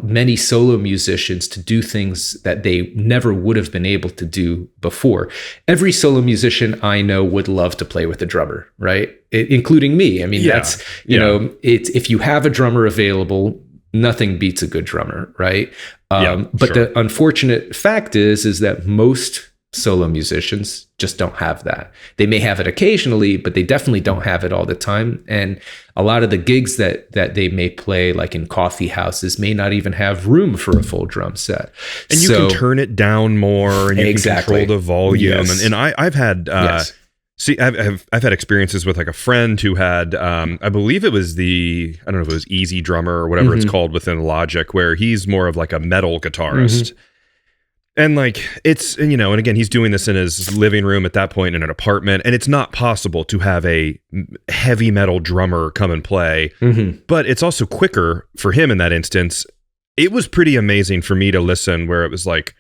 many solo musicians to do things that they never would have been able to do before. Every solo musician I know would love to play with a drummer, right? Including me. I mean, that's, it's, if you have a drummer available, nothing beats a good drummer, right? But the unfortunate fact is that most solo musicians just don't have that. They may have it occasionally, but they definitely don't have it all the time. And a lot of the gigs that they may play, like in coffee houses, may not even have room for a full drum set. And you can turn it down more, and you can control the volume. Yes. And I've had I've had experiences with like a friend who had I believe it was I don't know if it was Easy Drummer or whatever it's called within Logic, where he's more of like a metal guitarist. And like and again, he's doing this in his living room at that point in an apartment, and it's not possible to have a heavy metal drummer come and play, but it's also quicker for him in that instance. It was pretty amazing for me to listen, where it was like,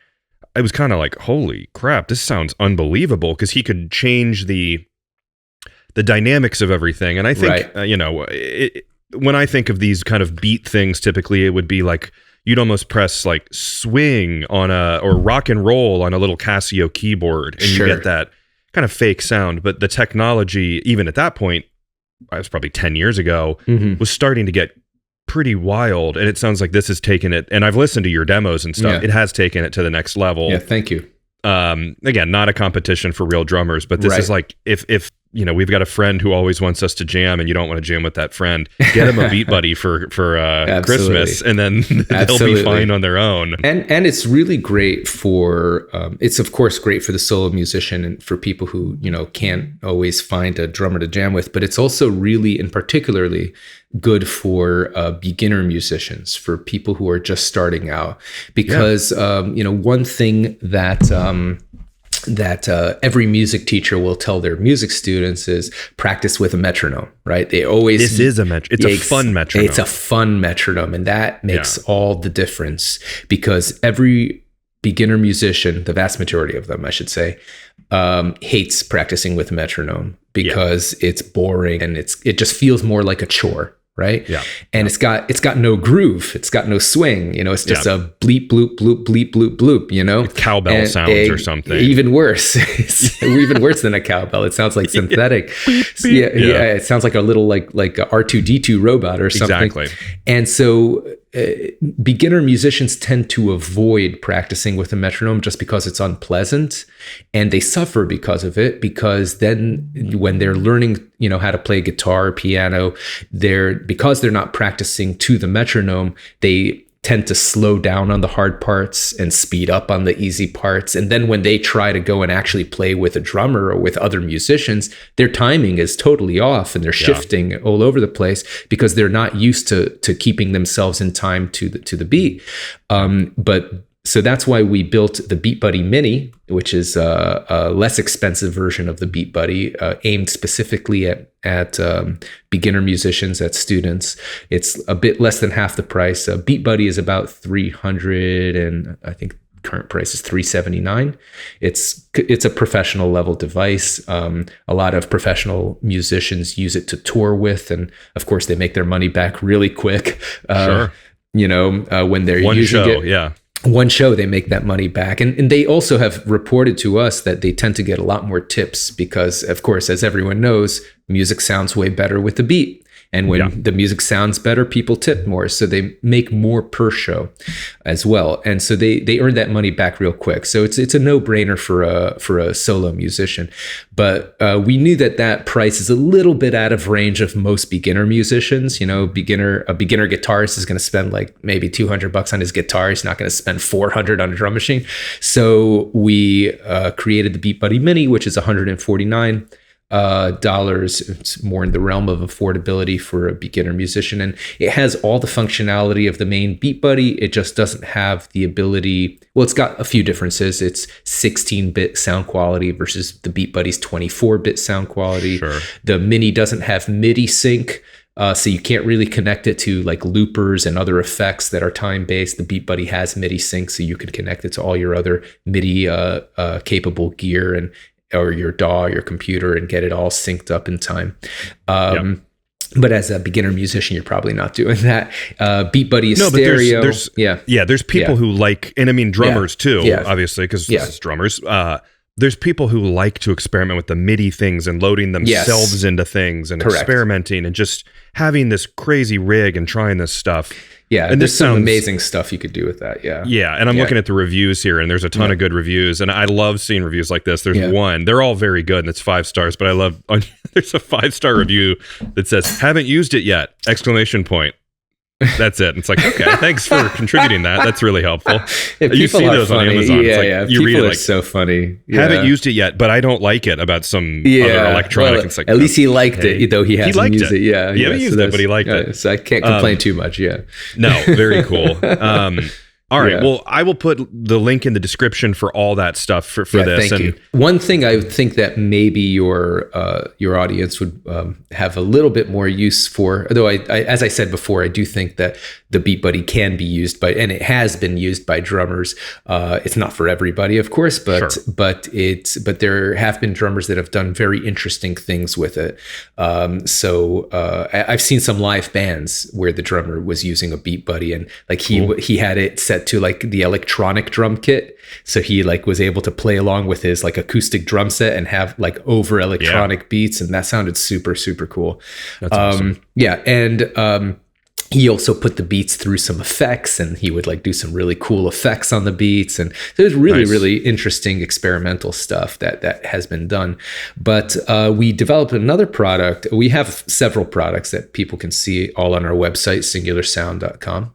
I was kind of like, holy crap, this sounds unbelievable, because he could change the dynamics of everything. And I think, when I think of these kind of beat things, typically it would be like, you'd almost press like swing or rock and roll on a little Casio keyboard, and you get that kind of fake sound. But the technology, even at that point, I was probably 10 years ago, was starting to get pretty wild. And it sounds like this has taken it, and I've listened to your demos and stuff. It has taken it to the next level. Yeah, thank you. Again, not a competition for real drummers, but this is like, if we've got a friend who always wants us to jam, and you don't want to jam with that friend. Get him a beat buddy for Christmas, and then they'll be fine on their own. And it's really great for it's of course great for the solo musician and for people who can't always find a drummer to jam with. But it's also really and particularly good for beginner musicians, for people who are just starting out, because one thing that every music teacher will tell their music students is practice with a metronome, right? They always... This is a metronome. It's a fun metronome. It's a fun metronome. And that makes all the difference, because every beginner musician, the vast majority of them, I should say, hates practicing with metronome because it's boring and it just feels more like a chore. Right. Yeah. And it's got no groove. It's got no swing. It's just a bleep, bloop, bloop, bleep, bloop, bloop, Cowbell sounds or something. Even worse. It's even worse than a cowbell. It sounds like synthetic. Yeah. It sounds like a little like a R2D2 robot or something. Exactly. And so beginner musicians tend to avoid practicing with a metronome just because it's unpleasant, and they suffer because of it, because then when they're learning how to play guitar or piano, because they're not practicing to the metronome, they tend to slow down on the hard parts and speed up on the easy parts. And then when they try to go and actually play with a drummer or with other musicians, their timing is totally off and they're shifting all over the place because they're not used to keeping themselves in time to the beat. So that's why we built the Beat Buddy Mini, which is a less expensive version of the Beat Buddy, aimed specifically at beginner musicians, at students. It's a bit less than half the price. Beat Buddy is about $300, and I think current price is $379. It's a professional level device. A lot of professional musicians use it to tour with, and of course they make their money back really quick. Sure. When they're using it. One show, they make that money back. And they also have reported to us that they tend to get a lot more tips because, of course, as everyone knows, music sounds way better with the beat. And when the music sounds better, people tip more. So they make more per show as well. And so they earn that money back real quick. So it's a no-brainer for a solo musician. But we knew that price is a little bit out of range of most beginner musicians. A beginner guitarist is going to spend like maybe $200 on his guitar. He's not going to spend $400 on a drum machine. So we created the Beat Buddy Mini, which is $149. It's more in the realm of affordability for a beginner musician, and it has all the functionality of the main Beat Buddy. It just doesn't have the ability. Well, it's got a few differences. It's 16-bit sound quality versus the Beat Buddy's 24-bit sound quality. Sure. The Mini doesn't have MIDI sync. So you can't really connect it to like loopers and other effects that are time-based. The Beat Buddy has MIDI sync, so you can connect it to all your other MIDI capable gear or your DAW, your computer, and get it all synced up in time. But as a beginner musician, you're probably not doing that. Beat Buddy is stereo. There's people who like, and I mean drummers too, obviously, because it's drummers. There's people who like to experiment with the MIDI things and loading themselves into things and experimenting and just having this crazy rig and trying this stuff. Yeah, and there's some amazing stuff you could do with that. Yeah, and I'm looking at the reviews here, and there's a ton of good reviews, and I love seeing reviews like this. There's one; they're all very good, and it's 5 stars. But I love there's a 5-star review that says "Haven't used it yet!" ! That's it. It's like, okay, thanks for contributing that. That's really helpful. You see those funny on Amazon. You people read it are so funny. Haven't used it yet, but I don't like it about some other electronic. Well, it's like, at least he liked it, though he hasn't used it. He hasn't used it, but he liked it. So I can't complain too much. No, very cool. All right. Well, I will put the link in the description for all that stuff for this. Thank you. One thing I would think that maybe your audience would have a little bit more use for, although I as I said before, I do think that the Beat Buddy can be used by, and it has been used by drummers. It's not for everybody, of course, but there have been drummers that have done very interesting things with it. So I've seen some live bands where the drummer was using a Beat Buddy, and like he had it set to like the electronic drum kit, so he like was able to play along with his like acoustic drum set and have like over electronic beats, and that sounded super cool. That's awesome. he also put the beats through some effects, and he would like do some really cool effects on the beats. And so it was really, Nice. really interesting experimental stuff that has been done. But we developed another product. We have several products that people can see all on our website, singularsound.com.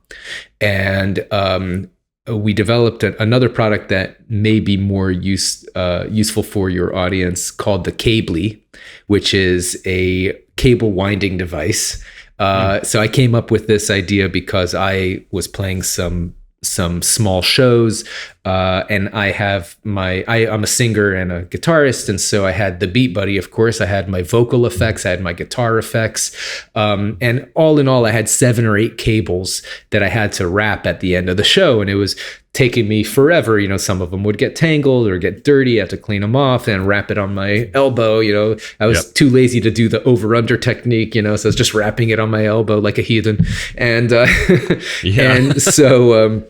And we developed another product that may be more useful for your audience, called the Cably, which is a cable winding device. So I came up with this idea because I was playing some small shows, and I'm a singer and a guitarist, and so I had the Beat Buddy, of course. I had my vocal effects, I had my guitar effects, and all in all, I had 7 or 8 cables that I had to wrap at the end of the show, and it was taking me forever. You know, some of them would get tangled or get dirty. I had to clean them off and wrap it on my elbow. You know, I was too lazy to do the over-under technique, you know, so I was just wrapping it on my elbow like a heathen. And and so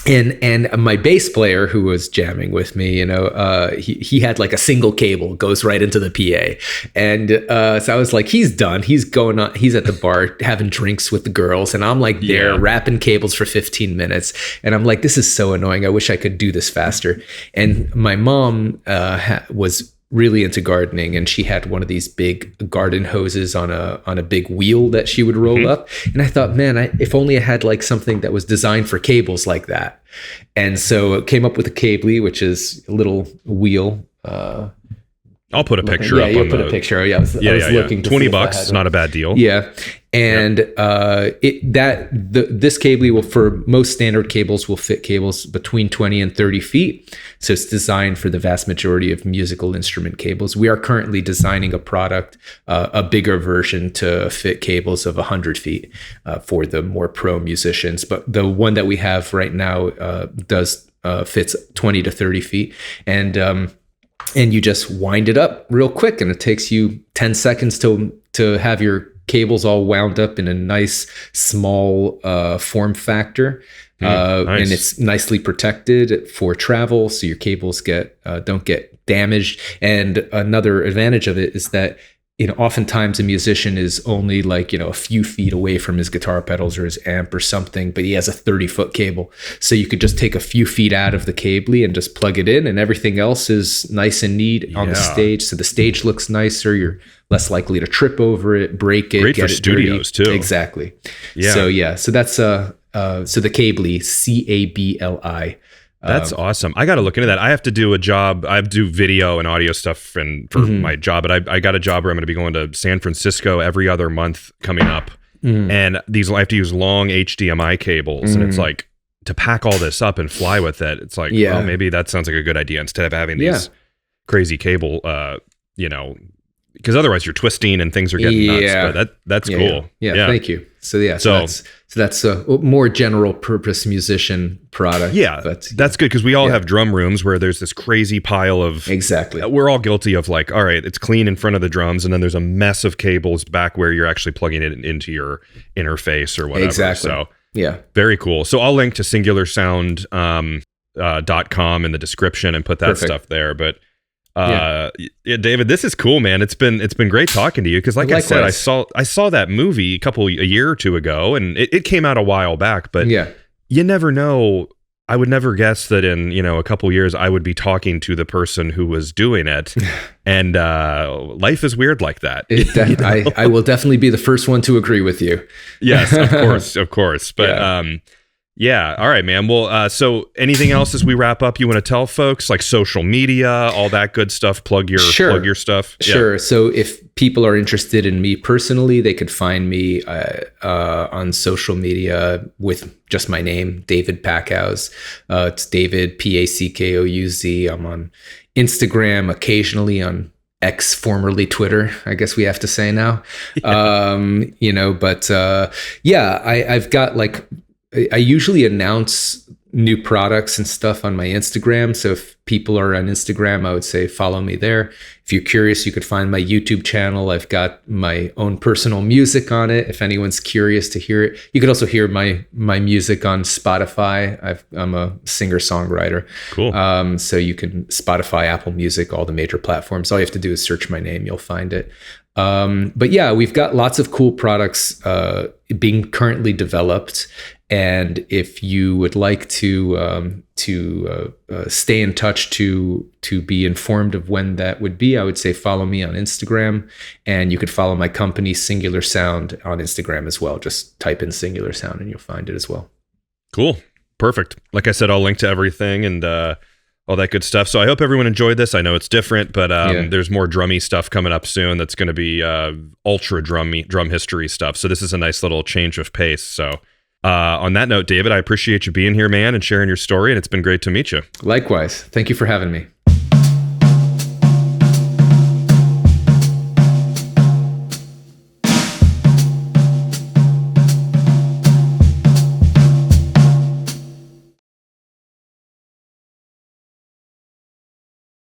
and my bass player who was jamming with me, you know, he had like a single cable goes right into the PA. And so I was like, he's done. He's going on. He's at the bar having drinks with the girls. And I'm like there wrapping cables for 15 minutes. And I'm like, this is so annoying. I wish I could do this faster. And my mom was really into gardening, and she had one of these big garden hoses on a big wheel that she would roll up. And I thought, man, if only I had like something that was designed for cables like that. And so it came up with a Cably, which is a little wheel. I'll put a picture up. You'll put a picture. I was looking. $20 is not a bad deal. Yeah, and this Cably will, for most standard cables, will fit cables between 20 and 30 feet. So it's designed for the vast majority of musical instrument cables. We are currently designing a product, a bigger version to fit cables of 100 feet for the more pro musicians. But the one that we have right now fits 20 to 30 feet, and you just wind it up real quick, and it takes you 10 seconds to have your cables all wound up in a nice small form factor. Nice. And it's nicely protected for travel, so your cables don't get damaged. And another advantage of it is that, you know, oftentimes a musician is only like, you know, a few feet away from his guitar pedals or his amp or something, but he has a 30-foot cable. So you could just take a few feet out of the Cably and just plug it in, and everything else is nice and neat on the stage. So the stage looks nicer. You're less likely to trip over it, break it, Great get for it studios dirty. too. Exactly. Yeah. So that's so the Cably, Cabli. That's awesome. I got to look into that. I have to do a job. I do video and audio stuff for my job, but I got a job where I'm going to be going to San Francisco every other month coming up. And I have to use long HDMI cables, and it's like, to pack all this up and fly with it, it's like, well, maybe that sounds like a good idea instead of having these crazy cable, you know, because otherwise you're twisting and things are getting nuts. But that's cool. Yeah, thank you. So that's a more general purpose musician product. Yeah, but that's good, because we all have drum rooms where there's this crazy pile of... Exactly. We're all guilty of like, all right, it's clean in front of the drums, and then there's a mess of cables back where you're actually plugging it into your interface or whatever. Exactly. So yeah, very cool. So I'll link to singularsound .com in the description and put that stuff there. But David, this is cool, man. It's been great talking to you, because like likewise. I said, I saw that movie a year or two ago, and it came out a while back, but you never know. I would never guess that in, you know, a couple years I would be talking to the person who was doing it. And life is weird like that. I will definitely be the first one to agree with you. Yes, of course. But yeah. All right, man. Well, so anything else as we wrap up you want to tell folks, like social media, all that good stuff? Plug your stuff. Sure. So if people are interested in me personally, they could find me on social media with just my name, David Packouz. It's David Packouz. I'm on Instagram, occasionally on X, formerly Twitter, I guess we have to say now. You know, but I've got like, I usually announce new products and stuff on my Instagram. So if people are on Instagram, I would say follow me there. If you're curious, you could find my YouTube channel. I've got my own personal music on it, if anyone's curious to hear it. You could also hear my music on Spotify. I'm a singer-songwriter. Cool. So you can Spotify, Apple Music, all the major platforms. All you have to do is search my name. You'll find it. But yeah, we've got lots of cool products being currently developed. And if you would like to stay in touch to be informed of when that would be, I would say follow me on Instagram, and you could follow my company Singular Sound on Instagram as well. Just type in Singular Sound and you'll find it as well. Cool. Perfect. Like I said, I'll link to everything and all that good stuff. So I hope everyone enjoyed this. I know it's different, but there's more drummy stuff coming up soon that's going to be ultra drum history stuff. So this is a nice little change of pace. So on that note, David, I appreciate you being here, man, and sharing your story, and it's been great to meet you. Likewise. Thank you for having me.